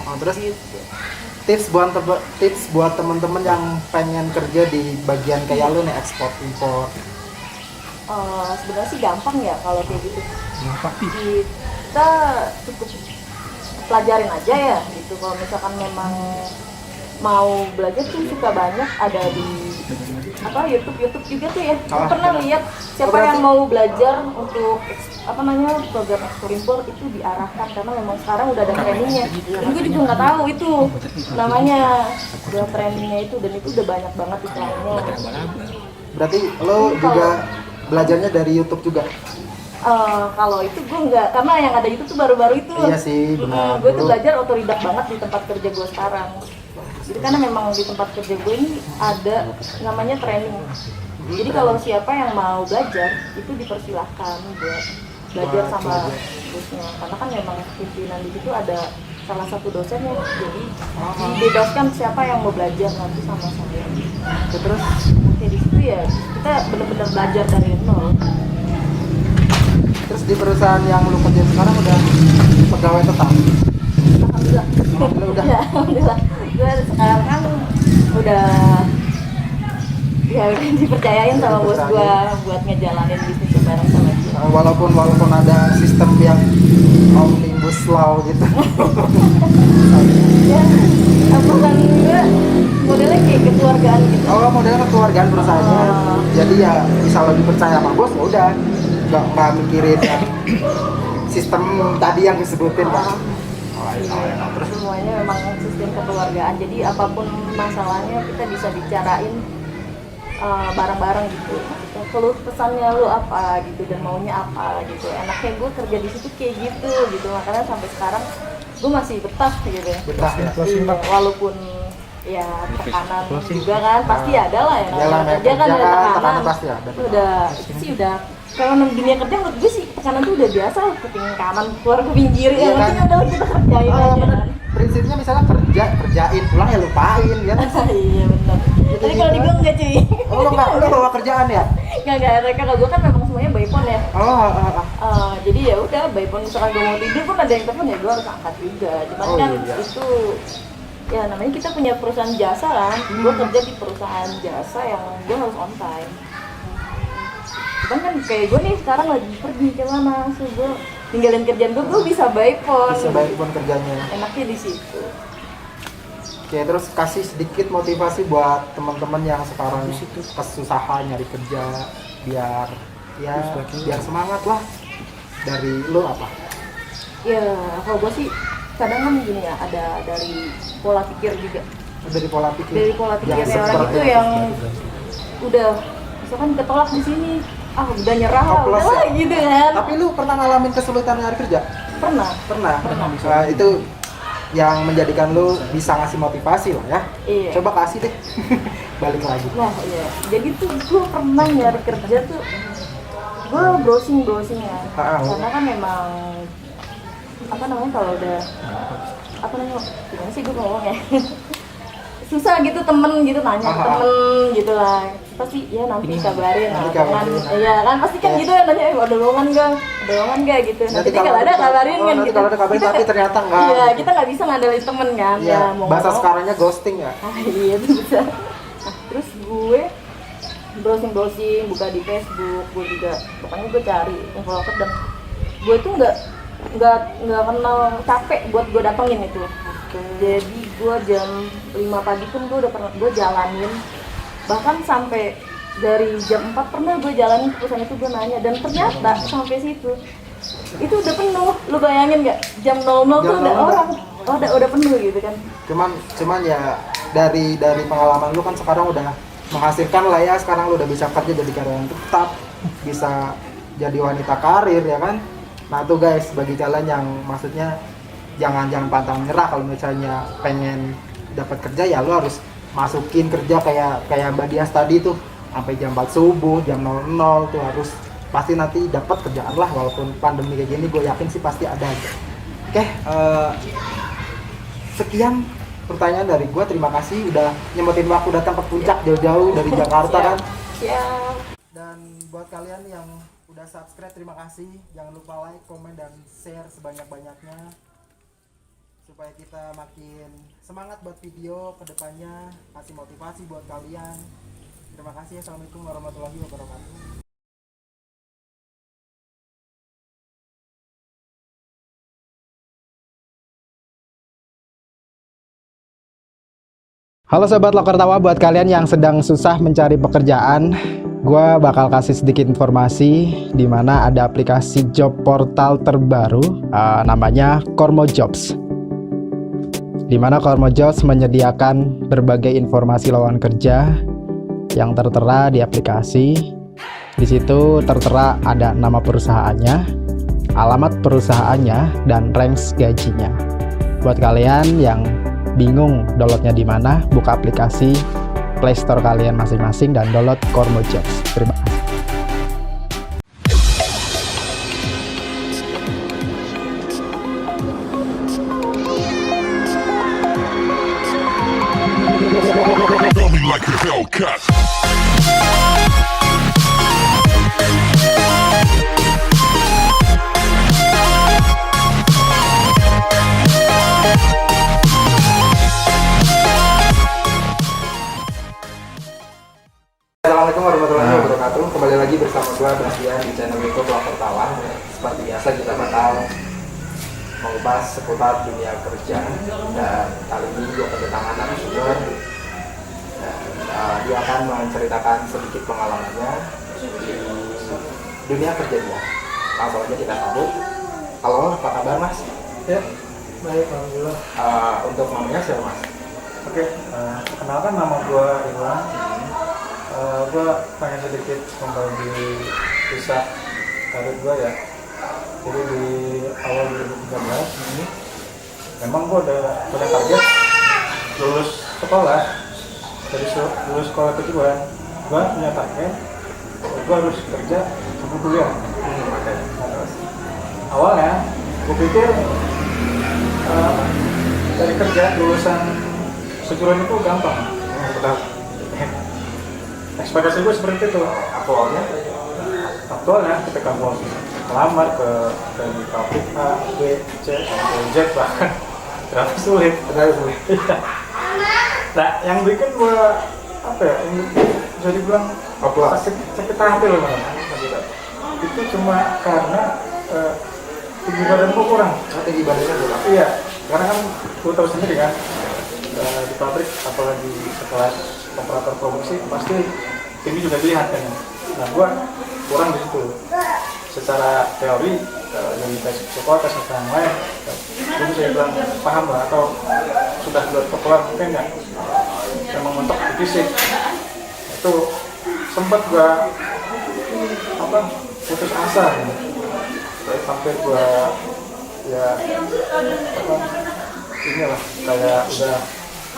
Terus tips buat temen-temen yang pengen kerja di bagian kayak lu nih, ekspor impor. Sebenarnya sih gampang ya kalau kayak gitu. Kita cukup pelajarin aja ya gitu. Kalau misalkan memang mau belajar tuh suka banyak ada di YouTube juga tuh ya. Gue pernah lihat siapa yang mau belajar untuk program ekspor impor itu diarahkan karena memang sekarang udah ada trainingnya. Dan gue juga nggak tahu itu namanya udah trainingnya itu dan itu udah banyak banget iklannya. Berarti lo juga belajarnya dari YouTube juga? Kalau itu gue nggak, karena yang ada itu tuh baru-baru itu. Iya sih, benar. Gue tuh belajar otodidak banget di tempat kerja gue sekarang. Jadi karena memang di tempat kerja gue ini ada namanya training. Jadi kalau siapa yang mau belajar itu dipersilahkan buat belajar sama bosnya. Karena kan memang pimpinan di situ ada salah satu dosennya. Jadi dibebaskan siapa yang mau belajar nanti sama saya. Terus Kayak di situ ya kita benar-benar belajar dari nol. Terus di perusahaan yang lu kerja sekarang udah pegawai tetap? Alhamdulillah. Udah. Ya, alhamdulillah. Gue sekarang kan udah dipercayain sama bos gue buat ngejalanin bisnis bareng sama dia. Walaupun ada sistem yang omnibus law gitu. Ya, perusahaan gue modelnya kayak kekeluargaan gitu. Oh, modelnya kekeluargaan perusahaannya. Jadi ya bisa lebih percaya sama bos, ya udah. Nggak mikirin yang sistem tadi yang disebutin kan. Terus semuanya memang sistem kekeluargaan. Jadi apapun masalahnya kita bisa bicarain bareng-bareng gitu. Keluh pesannya lu apa gitu dan maunya apa gitu. Enaknya gue kerja di situ kayak gitu. Makanya sampai sekarang gue masih betah gitu ya. Betah ya. Iya, walaupun ya tekanan juga kan pasti ada lah ya. Iyalah, Namanya kerja kerja kan ada kan, tekanan. tekanan pasti ada. Itu udah itu sih udah kalau dunia kerja menurut gue sih tekanan tuh udah biasa, kuping kanan keluar kuping kiri, Iya yang penting kan? adalah kita kerjain Oh, aja bener. kan. Prinsipnya misalnya kerjain pulang ya lupain ya. Iya benar. Tapi kalau di gue enggak cuy. Oh, lu bawa kerjaan ya? Enggak, mereka kalau gue kan memang semuanya by phone ya. Jadi ya udah by phone, misalkan gue mau tidur pun ada yang telepon ya gue harus angkat juga. Cuman Oh, kan iya. itu ya namanya kita punya perusahaan jasa kan. Gue kerja di perusahaan jasa yang gue harus on time. Cuman kan kayak gue nih sekarang lagi pergi kemana, so gue tinggalin kerjaan gue bisa by phone. Bisa baik pun kerjanya. Enaknya di situ. Oke, terus kasih sedikit motivasi buat teman-teman yang sekarang kesusahan nyari kerja biar semangat lah. Dari lu apa? Ya kalau gue sih kadang kan gini ya, ada dari pola pikir juga. Dari pola pikir. Dari pola pikirnya Jangan orang itu seperti yang udah misalkan ketolak di sini, udah nyerah lah, Hopeless udah lah ya? gitu kan. Tapi lu pernah ngalamin kesulitan nyari kerja? Pernah. Pernah. Nah, itu yang menjadikan lu bisa ngasih motivasi lah ya. Iya. Coba kasih deh. Balik lagi. Nah iya, jadi tuh gue pernah nyari kerja tuh, gue browsing ya, karena kan memang apa namanya kalau udah apa namanya gimana sih gue ngomong ya susah gitu, temen gitu nanya ke temen gitu lah, pasti ya nanti kabarin lah teman, iya kan pasti kan gitu ya nanya ada lowongan gak gitu, nanti kalau ada kabarin kan nanti gitu. kalau ada kabarin Kita tapi ternyata enggak. Iya, kita nggak bisa ngandelin temen kan. Iya, Ya, bahasa sekarangnya ghosting ya. Iya itu bisa. Nah, terus gue browsing buka di Facebook, gue juga pokoknya gue cari info loker dan gue tuh nggak kenal capek buat gue datengin itu. Jadi gue jam 5 pagi pun gue udah pernah gue jalanin, bahkan sampai dari jam 4 pernah gue jalanin ke perusahaan itu, gue nanya dan ternyata sampai situ itu udah penuh. Lu bayangin nggak, jam 00 tuh udah orang udah penuh gitu kan. Cuman ya dari pengalaman lu kan sekarang udah menghasilkan lah ya, sekarang lu udah bisa kerja jadi karyawan tetap, bisa jadi wanita karir ya kan. Nah tuh guys, bagi kalian yang maksudnya jangan pantang nyerah kalau misalnya pengen dapat kerja, ya lu harus masukin kerja kayak Mbak Dias tadi tuh sampai jam 4 subuh, jam 00 tuh harus pasti nanti dapat kerjaan lah, walaupun pandemi kayak gini gue yakin sih pasti ada. Oke, sekian pertanyaan dari gue, terima kasih udah nyempetin waktu datang ke puncak jauh-jauh dari Jakarta kan. Siap. Dan buat kalian yang udah subscribe, terima kasih. Jangan lupa like, komen, dan share sebanyak-banyaknya supaya kita makin semangat buat video kedepannya, kasih motivasi buat kalian. Terima kasih. Assalamualaikum warahmatullahi wabarakatuh. Halo Sobat Loker Tawa, buat kalian yang sedang susah mencari pekerjaan, gue bakal kasih sedikit informasi di mana ada aplikasi job portal terbaru namanya Kormo Jobs. Di mana Kormo Jobs menyediakan berbagai informasi lowongan kerja yang tertera di aplikasi. Di situ tertera ada nama perusahaannya, alamat perusahaannya, dan range gajinya. Buat kalian yang bingung downloadnya di mana, buka aplikasi Play Store kalian masing-masing dan download Kormo Jobs. Terima kasih. Throw me like a Hellcat. Assalamualaikum warahmatullahi wabarakatuh. Kembali lagi bersama gua Bastian di channel YouTube Loker Tawa. Seperti biasa kita bakal membahas seputar dunia kerja, dan kali ini gua kedatangan narasumber. Dia akan menceritakan sedikit pengalamannya di dunia kerja dia. Langsung aja kita sambut. Halo, apa kabar Mas? Ya, baik, alhamdulillah. Untuk namanya siapa Mas? Oke, perkenalkan nama gue Iwan. Gue pengen sedikit membagi kisah karir gue ya. Jadi di awal 2013 ini memang gue udah punya target lulus sekolah. Dari lulus sekolah kejuruan, gue punya target gue harus kerja sambil kuliah. Awalnya gue pikir dari kerja lulusan kejuruan itu gampang. Ekspektasi gue seperti itu. Aktualnya ketika gue melamar ke dari pabrik A, B, C, sampai Z bahkan terlalu sulit. Nah, yang bikin gue apa ya? Yang bisa dibilang sakit hati loh man. Itu cuma karena tinggi badan gue kurang. Tinggi badannya kurang. Iya, karena kan gue tahu sendiri kan di pabrik apalagi sekelas operator produksi pasti tinggi juga dilihat kan. Nah, gue kurang di situ. Secara teori dari tes psikotes atau yang lain, gue bisa bilang paham lah atau sudah keluar mungkin ya. Memang mentok di fisik itu sempat gue putus asa gitu. Hampir gue ya inilah kayak udah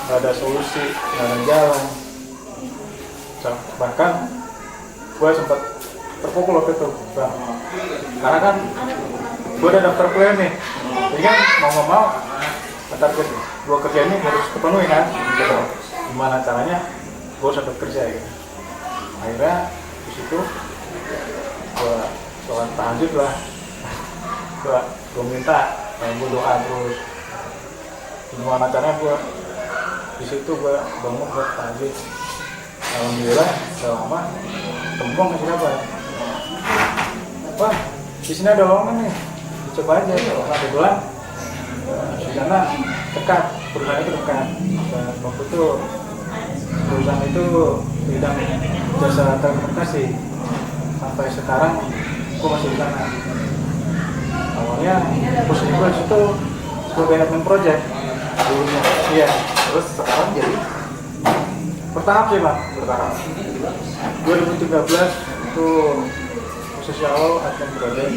nggak ada solusi, nggak ada jalan. Bahkan gue sempat terpukul waktu itu bang. Karena kan gue udah daftar kuliah nih, jadi kan mau nggak mau target gue kerja ini harus kepenuhi kan gitu. Gimana caranya gue harus dapat kerja gitu. Akhirnya di situ gue sholat tahajud lah, gue minta gue doa terus. Gimana caranya gue di situ gue bangun buat tahajud. Alhamdulillah selama tembong masih dapat. Wah, di sini ada lowongan nih, coba aja. Nah, kebetulan di sana dekat, perusahaan itu dekat. Dan waktu itu perusahaan itu bidang jasa telekomunikasi. Sampai sekarang gue masih di sana. Awalnya posisi gue di situ sebagai admin project dulunya. Iya. Terus sekarang jadi Bertahap sih bang, bertahap. 2013 itu posisi awal admin project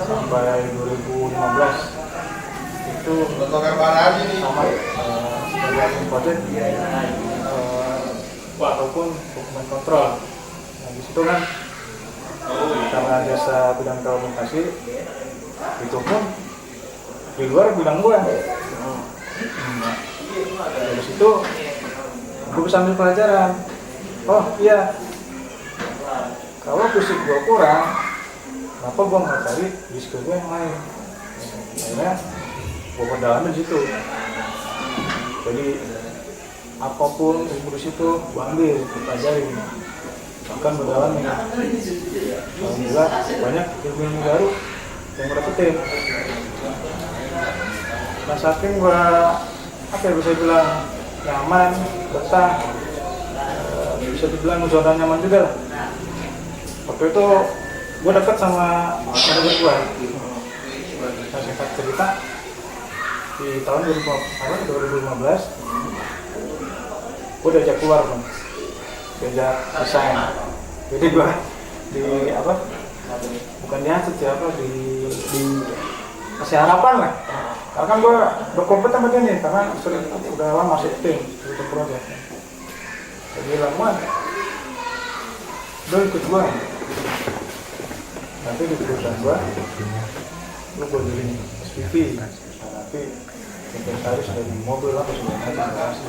sampai 2015 itu sama sebagai admin project ataupun dokumen kontrol. Nah di situ kan karena jasa bidang telekomunikasi itu pun di luar bidang gue. Dari situ gue bisa ambil pelajaran. Oh iya, kalau fisik gue kurang, kenapa gue nggak cari di skill gue yang lain? Akhirnya gue perdalami di situ. Jadi apapun ilmu di situ gue ambil, gue pelajari, bahkan berdalami. Alhamdulillah banyak ilmu baru yang gue dapetin. Nah saking gue bisa bilang nyaman, betah, bisa dibilang zona nyaman juga lah. Waktu itu gue dekat sama manajer gue. Nah singkat cerita, di tahun 2015 gue diajak keluar bang, diajak desain. Jadi gue bukan dihasut siapa di kasih harapan lah. Karena kan gue berkompeten sama dia nih, karena udah lama masuk tim untuk project. Jadi bilang, "Man, lo ikut gue. Nanti di perusahaan gue, lo gue jadi SPV. Nanti inventaris dari mobil apa segala macam."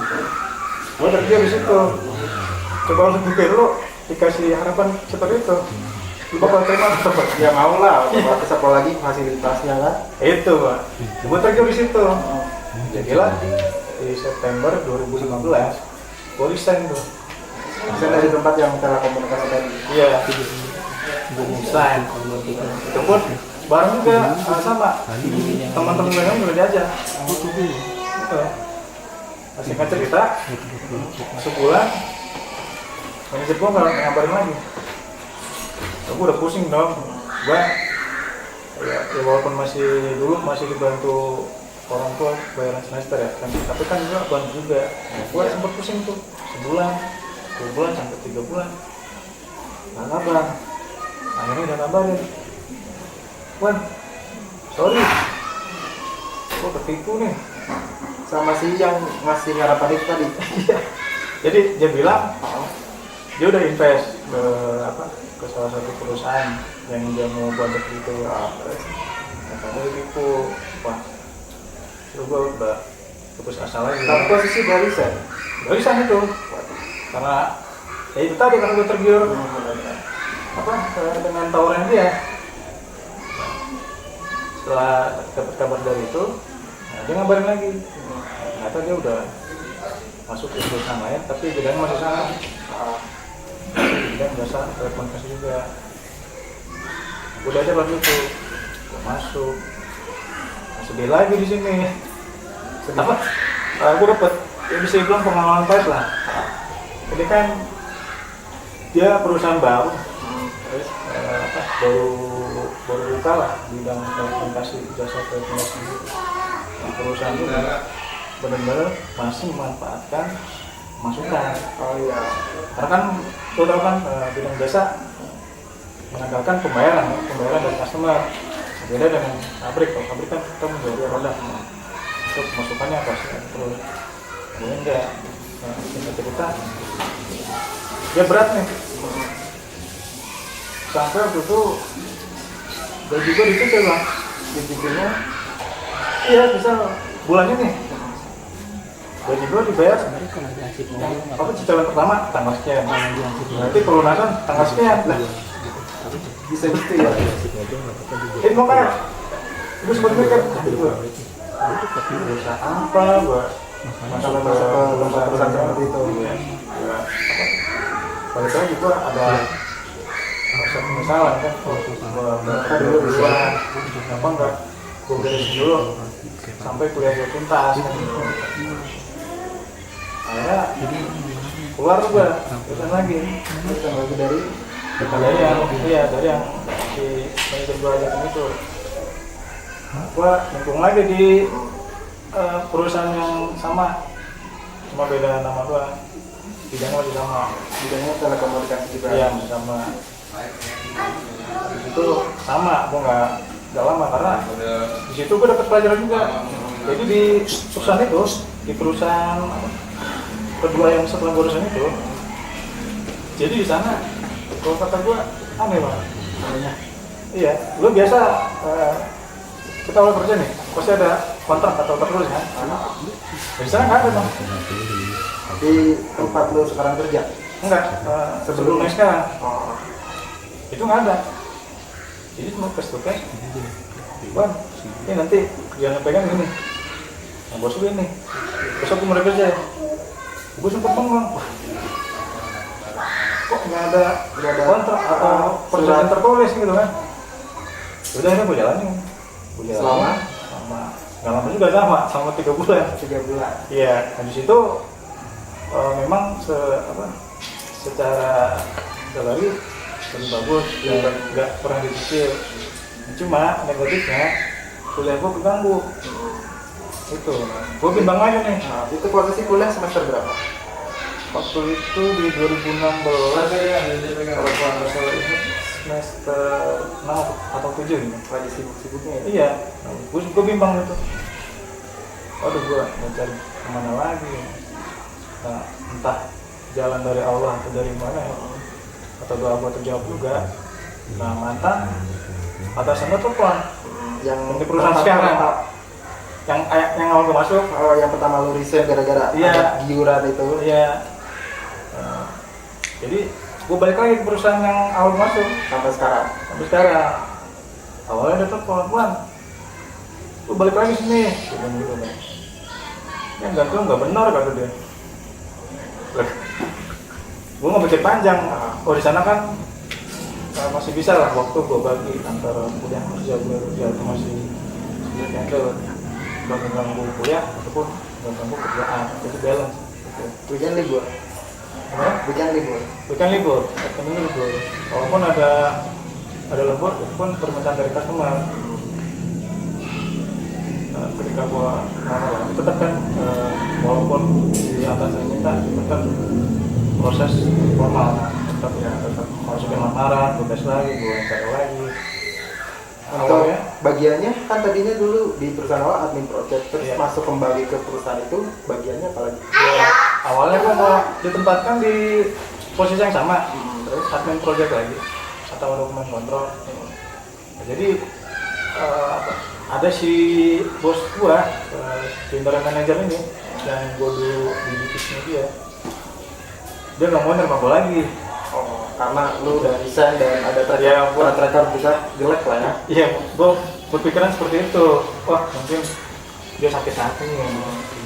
Gue kerja di situ. Coba lo pikir lo dikasih harapan seperti itu, lu bakal terima apa? ya mau lah, otomatis apalagi fasilitasnya kan. Itu Pak. Gue terjun di situ. Jadilah di September 2015 gue resign tuh. Bisa dari tempat yang telekomunikasi tadi. Iya. Gue resign. Itu pun bareng juga sama teman-teman mereka juga diajak. Gitu. Singkat cerita, sebulan manajer gue nggak ngabarin lagi. Aku udah pusing dong. Gue ya walaupun masih dibantu orang tua bayaran semester ya kan, tapi kan gue bantu juga. Gue sempat pusing tuh sebulan, 2 bulan sampai 3 bulan nggak kabar. Akhirnya udah kabarin, Wan, sorry gue ketipu nih. Sama si yang ngasih harapan itu tadi. Jadi dia bilang dia udah invest ke salah satu perusahaan yang dia mau buat gitu. Katanya dia tipu. Wah, terus gue udah putus asa lagi. Tapi posisi barisan. Barisan itu, karena ya itu tadi karena gue tergiur dengan tawaran dia. Setelah dapat kabar dari itu, dia ngabarin lagi. Ternyata dia udah masuk ke perusahaan lain, tapi bidangnya masih sama. Bidang jasa telekomunikasi juga. Udah aja waktu itu, gue masuk. Sedih lagi di sini. Apa? Gue dapet, ya bisa dibilang pengalaman pahit lah. Jadi kan dia perusahaan baru, baru buka lah bidang telekomunikasi, jasa telekomunikasi gitu. Perusahaan itu benar-benar masih memanfaatkan masukan. Oh iya. Karena kan lo tau kan bidang jasa mengandalkan pembayaran dari customer. Beda dengan pabrik, kalau pabrik kan kita menjual produk. Terus masukannya apa sih? Terus gue enggak. Singkat cerita, dia berat nih. Sampai waktu itu gaji gue dicicil lah. Dicicilnya, iya bisa bulannya nih. Gaji gue dibayar apa cicilan pertama tanggal sekian. Berarti pelunasan tanggal sekian. Bisa gitu ya. Ini mau kayak gue sempat mikir gitu. Bisa apa gue masalah perusahaan seperti itu. Balik lagi gue ada rasa penyesalan kan. Gue duluan apa enggak gue beresin dulu sampai kuliah gue tuntas kan. Akhirnya keluar gue terusan lagi dari yang si manajer gue ajakin itu. Gue nyemplung lagi di perusahaan yang sama, cuma beda nama gue. Bidangnya masih sama. Bidangnya telekomunikasi juga. Iya masih sama. Habis itu sama, gue nggak lama karena di situ gue dapat pelajaran juga. Jadi di perusahaan itu, di perusahaan kedua yang setelah perusahaan itu, jadi di sana kalau kata gue aneh banget. Iya, lu biasa kita awal kerja nih, pasti ada kontrak atau tertulis kan? Di sana nggak ada bang. Di tempat lu sekarang kerja? Enggak, sebelumnya sekarang. Oh. Itu nggak ada. Jadi cuma kes-kes. Bang, ini nanti jangan pegang ini. Yang bos gue ini. Besok gue mulai kerja. Gue sempet bengong. Kok nggak ada kontrak atau perjanjian tertulis gitu kan? Udah ini gue jalanin. Selama nggak lama juga sama 3 bulan. 3 bulan. Iya, habis itu memang secara salary lebih bagus, nggak pernah dicicil. Cuma negatifnya kuliah gue keganggu. Itu, gue bimbang aja nih. Nah, itu posisi kuliah semester berapa? Waktu itu di 2016 kalau gua nggak salah ini semester 6 atau 7 ini. Lagi sibuk-sibuknya ya? Iya, gue bimbang itu. Waduh, gue mau cari kemana lagi? Nah, entah jalan dari Allah atau dari mana ya, atau doa gue terjawab juga. Nah, mantan atasannya tuh yang di perusahaan sekarang, yang awal gue masuk. Oh, yang pertama lu resign gara-gara ada giuran itu? Iya. Jadi gue balik lagi ke perusahaan yang awal masuk sampai sekarang. Awalnya dia telepon, lu balik lagi sini. Gitu kan. Ya nggak benar kata dia. Gue nggak mikir panjang. Oh di sana kan masih bisa lah waktu gue bagi antara kuliah kerja itu masih cancel, nggak ganggu kuliah ataupun nggak ganggu kerjaan, jadi balance. Weekend libur. Weekend libur. Walaupun ada lembur, itu pun permintaan dari customer. Ketika gua tetap kan walaupun di atas yang minta tetap proses formal, tetap masukin lamaran, tugas lagi, gua cari lagi. Untuk Awalnya? bagiannya kan tadinya dulu di perusahaan awal admin project, terus Iya. masuk kembali ke perusahaan itu bagiannya apa lagi? Ya, awalnya gue mau ditempatkan di posisi yang sama, terus admin project lagi atau dokumen kontrol. Nah, jadi ada si bos gua, general manager ini yang gua dulu di divisinya dia nggak mau nerima gua lagi. Oh, karena lu udah resign dan ada track Ya, gua- record bisa jelek lah ya. Iya, gua berpikiran seperti itu. Wah, mungkin dia sakit hati nih,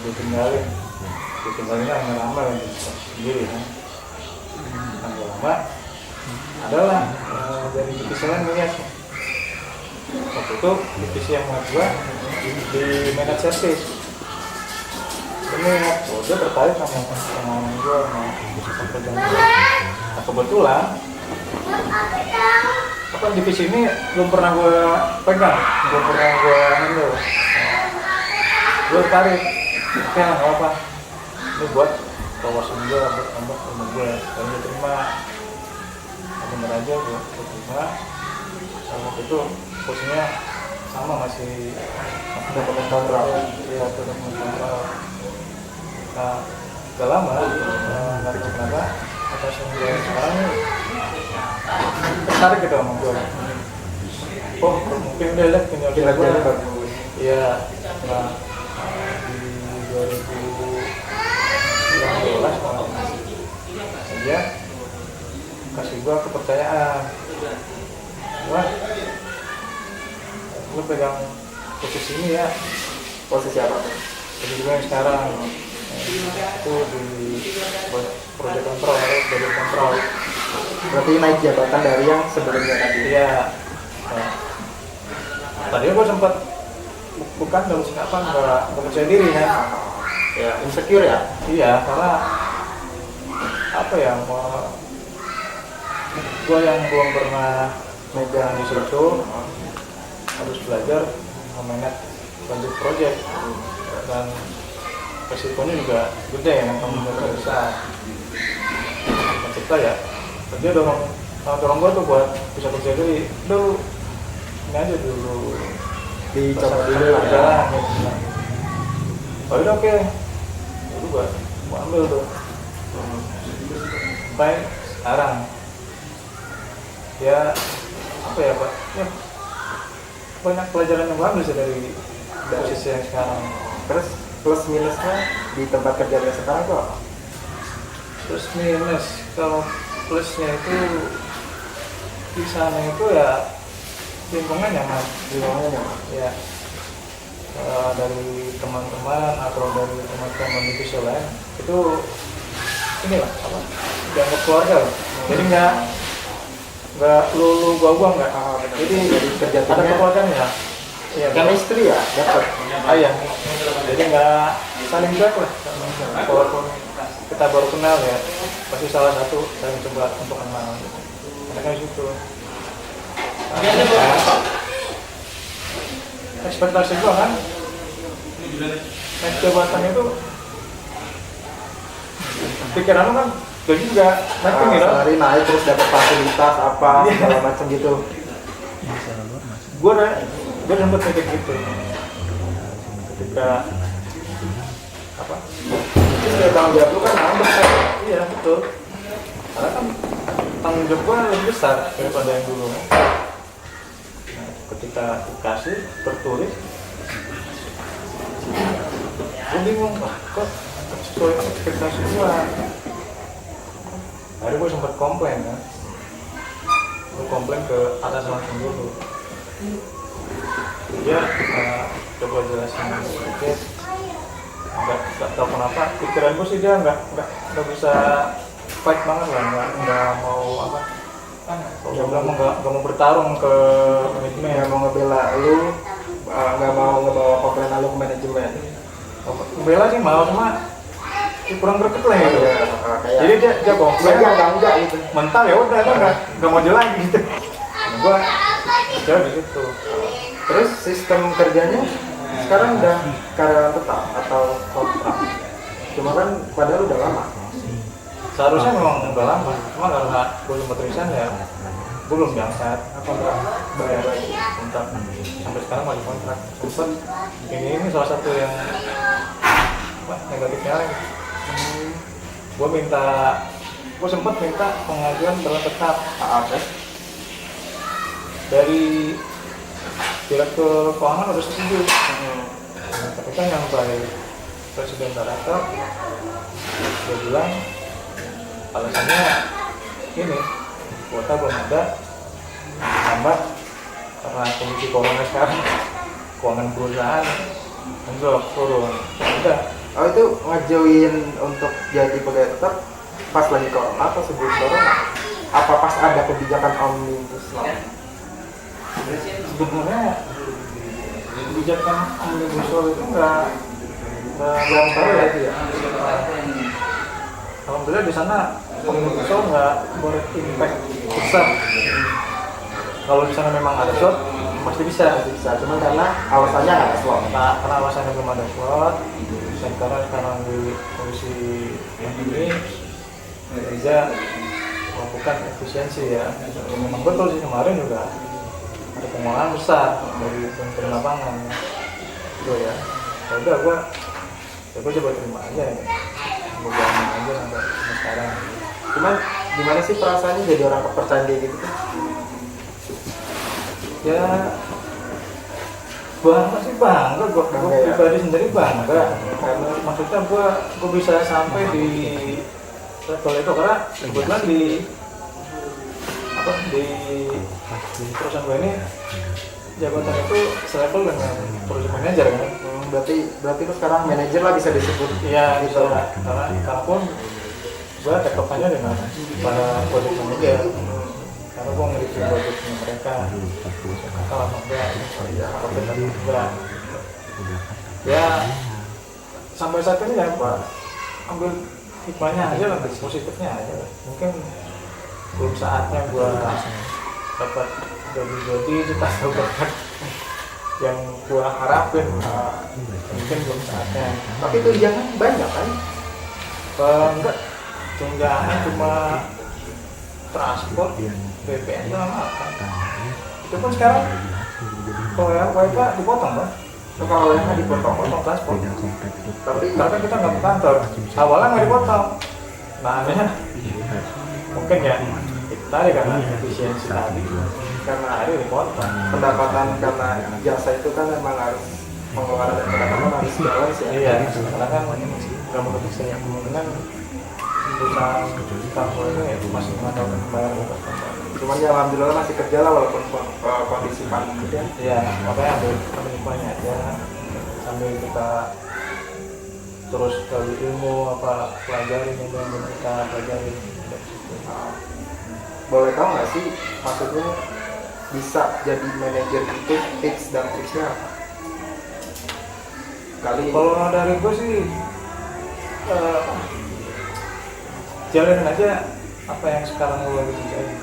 gue tinggalin lama-lama lagi sendiri kan. Lama-lama adalah dari divisi lain ngeliat waktu itu divisi yang mau gua di manage service. Ini dia tertarik sama gua sama pekerjaan gua. Nah, kebetulan apa divisi ini belum pernah gua pegang, belum pernah gua handle. Gua tertarik, oke nggak apa, ini buat kawasan gua, buat tambah rumah gua. Kalau gua terima, bener aja gua terima. Sama itu posisinya sama masih Dokumen kontrol. iya dokumen kontrol. Nah, gak lama nggak tahu kenapa atas yang gue sekarang nih tertarik gitu sama gue. Oh mungkin dia lihat kinerja gue. Kinerjanya bagus. Iya. Nah di 2019 kalau dia kasih gue kepercayaan. Wah, lu pegang posisi ini ya, Posisi apa tuh? posisi gue yang sekarang itu di project control atau project control. Berarti naik jabatan dari yang sebelumnya tadi. Iya. Nah, tadinya gue sempat bukan dalam singkapan nggak percaya diri kan. Ya, insecure ya. Iya, karena apa ya, gue yang belum pernah megang di situ harus belajar memanage budget project dan resikonya juga gede ya, tanggung jawabnya besar. Kita ya, dia dorong gue tuh buat bisa percaya diri. Udah lu ini aja dulu, Dicoba dulu jalan ya. gitu. Oh udah oke, itu gua ambil tuh. Sampai sekarang ya apa ya Pak? Ya, banyak pelajaran yang gua ambil sih dari posisi yang sekarang. Terus plus minusnya di tempat kerjanya sekarang tuh apa? Terus minus, kalau plusnya itu di sana itu ya lingkungan nyaman. Gimana nyaman? Ya dari teman-teman atau dari teman-teman divisi lain itu inilah apa dianggap keluarga loh. Jadi nggak lu gua nggak. Jadi kerja ada timnya kekeluargaan ya. Iya. chemistry ya dapat. Iya. Jadi nggak saling cuek lah. Walaupun kita baru kenal ya, pasti salah satu saling coba untuk kenal. Karena di situ. Ekspektasi gua kan naik jabatan itu pikiran lu kan gaji juga naik tinggi dong. Sehari naik terus dapat fasilitas apa segala macam gitu. Gue sempet mikir gitu ketika apa Terus kayak tanggung jawab lu kan nambah kan? iya betul karena kan tanggung jawab gue lebih besar daripada yang dulu. Nah, ketika dikasih tertulis gue bingung kok sesuai ekspektasi gue. Akhirnya gue sempat komplain kan, gue komplain ke atas langsung dulu. Dia coba jelasin sedikit, nggak tahu kenapa pikiran gue sih dia nggak bisa fight banget lah, nggak mau apa, dia bilang nggak mau bertarung ke manajemen. Nggak mau ngebela lu, nggak mau ngebawa komplain lu ke manajemen. Bela sih mau, cuma kurang greget lah gitu. Kayak Jadi dia komplain enggak gitu. mental ya udah dia nggak mau jalan gitu. Nah, gue jauh di situ. Terus sistem kerjanya sekarang udah karyawan tetap atau kontrak? Cuma kan padahal udah lama. Seharusnya memang udah lama, cuma karena gue sempat resign ya gue belum diangkat kontrak bayar kontrak sampai sekarang masih kontrak. Sempet ini salah satu yang negatifnya. Gue sempat minta pengajuan berlaku tetap dari direktur keuangan udah setuju. Tapi kan yang baik Presiden Barata dia bilang alasannya ini kuota belum ada, tambah karena kondisi corona sekarang keuangan perusahaan anjlok turun. Udah. Oh itu ngajuin untuk jadi pegawai tetap pas lagi corona atau sebelum corona? Apa pas ada kebijakan omnibus law? Sebenarnya kebijakan omnibus law itu nggak tahu ya. Alhamdulillah di sana omnibus law nggak berimpact besar. Kalau di sana memang ada slot pasti bisa. Cuman karena alasannya nggak ada slot. Nah, karena alasannya belum ada slot, sekarang di kondisi yang ini bisa melakukan efisiensi ya. Memang betul sih kemarin juga ada pengelolaan besar dari Kementerian Lapangan itu ya. Udah gue coba terima aja ya. Gue jalanin aja sampai sekarang. Cuman gimana sih perasaannya jadi orang kepercayaan kayak gitu tuh? Ya bangga sih bangga, gue pribadi sendiri bangga karena maksudnya gue bisa sampai di level itu karena kebetulan di perusahaan gue ini jabatan itu selevel dengan project manager kan. Berarti lu sekarang manajer lah bisa disebut. Iya gitu. Karena pun gue tektokannya dengan para project manager. Karena gue ngerti projectnya mereka kalau apa enggak apa benar enggak ya sampai saat ini ya Pak ambil hikmahnya aja lah, positifnya aja lah. Mungkin belum saatnya gue dapat jadi cita-cita yang gue harapin, mungkin belum saatnya. Tapi tunjangan banyak kan? Enggak, tunjangan cuma transport, BPN sama makan. Itu pun sekarang kalau yang WFH dipotong Bang. Kalau yang dipotong Transport. tapi Karena kita nggak ke kantor, awalnya nggak dipotong. Nah, akhirnya mungkin ya itu tadi karena efisiensi tadi. Karena hari dipotong. pendapatan karena jasa itu kan memang harus pengeluaran dan pendapatan harus balance ya. Iya, karena kan nggak menutup kemungkinan perusahaan kantor ini masih mengandalkan pembayaran. Cuman ya alhamdulillah masih kerja lah walaupun kondisi pandemi ya. Iya, makanya ambil hikmahnya aja sambil kita terus cari ilmu apa pelajarin yang belum kita pelajari. Boleh tahu nggak sih maksudnya bisa jadi manajer itu tips dan triknya apa? Kalau dari gue sih jalanin aja apa yang sekarang lo lagi kerjain.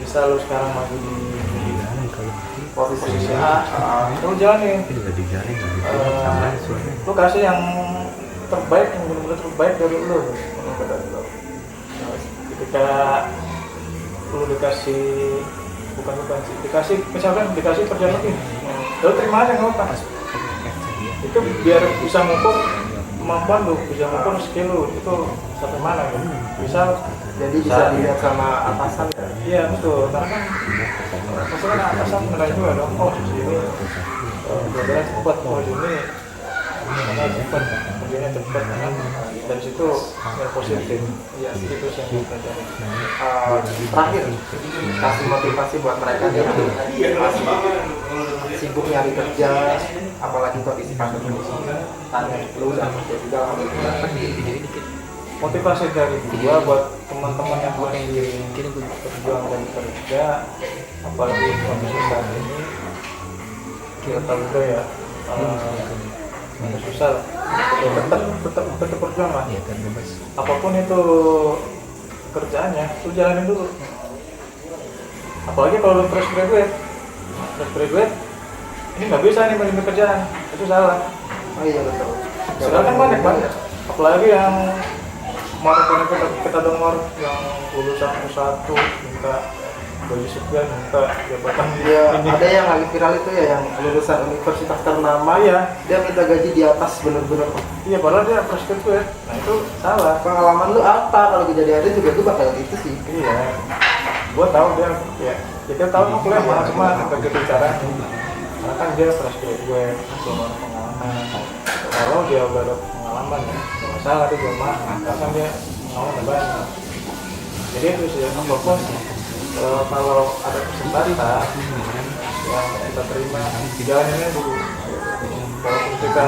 Bisa lo sekarang masih di posisi A, lo jalanin. Lo kasih yang terbaik, yang benar-benar terbaik dari lo. Ketika lo dikasih dikasih misalkan dikasih kerjaan lebih, lo terima aja nggak apa. Itu biar bisa mengukur kemampuan lu, bisa mengukur skill lu itu sampai mana gitu. Jadi bisa dilihat sama atasan ya? Iya betul, karena kan maksudnya atasan menilai juga dong, oh di sini berbeda cepat, oh di sini cepat, kerjanya cepat kan. Dari situ yang positif, ya itu sih yang kita cari. Terakhir, kasih motivasi buat mereka yang masih sibuk nyari kerja, apalagi kondisi pandemi ini. Tanya lu udah kerja juga alhamdulillah. Motivasi dari gua buat teman-teman yang masih berjuang dan kerja, apalagi kondisi saat ini kita tahu juga ya susah, ya tetap berjuang lah. Apapun itu kerjaannya, lu jalanin dulu. Apalagi kalau lu fresh graduate, ini nggak bisa nih mencari kerjaan, itu salah. Oh iya betul. Sekarang kan banyak, apalagi yang mau teleponin kita dengar yang lulusan U1 minta gaji sekian, minta jabatan Iya, ini. ada yang lagi viral itu ya, yang lulusan universitas ternama, Iya. dia minta gaji di atas bener-bener. Iya, padahal dia fresh graduate. Nah itu salah. Pengalaman lu apa kalau kejadian itu juga gue bakal gitu sih. Iya, gua tahu dia ya kita tahu mau kuliah mahal, cuma agak gitu caranya. Karena kan dia fresh graduate, belum ada pengalaman. Kalau dia udah ada pengalaman ya, nggak masalah dia belum mahal, karena kan dia pengalaman banyak. Jadi itu sih yang fokus. Kalau ada kesempatan yang kita terima, jalaninnya dulu. Walaupun kita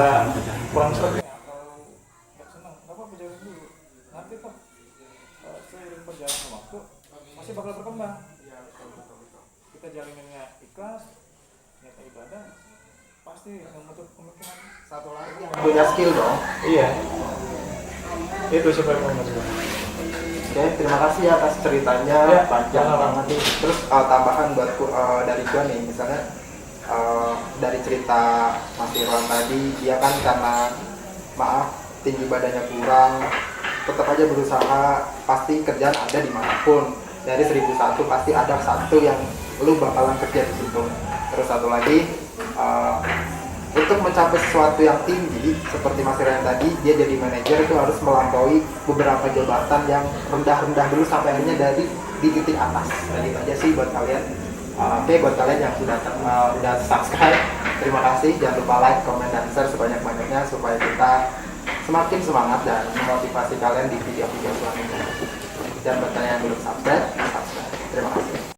kurang sering atau nggak senang, nggak apa-apa jalanin dulu. Nanti toh seiring perjalanan waktu masih bakal berkembang. Kita jalaninnya ikhlas, niatnya ibadah, pasti menutup kemungkinan satu lagi yang Punya skill dong. iya. Itu sih paling penting. Oke, terima kasih ya atas ceritanya, Ya, panjang sama-sama. banget nih. Terus tambahan buatku dari gua nih, misalnya dari cerita Mas Irwan tadi, dia kan karena maaf tinggi badannya kurang, tetap aja berusaha, pasti kerjaan ada dimanapun. Dari 1001 pasti ada satu yang lu bakalan kerja di situ. Terus satu lagi, untuk mencapai sesuatu yang tinggi seperti Mas Irwan tadi, dia jadi manajer itu harus melampaui beberapa jabatan yang rendah-rendah dulu sampai akhirnya dari di titik atas. Nah, gitu aja sih buat kalian. Oke, buat kalian yang udah subscribe, terima kasih. Jangan lupa like, comment, dan share sebanyak-banyaknya supaya kita semakin semangat dan memotivasi kalian di video-video selanjutnya. Dan buat kalian yang belum subscribe, subscribe. Terima kasih.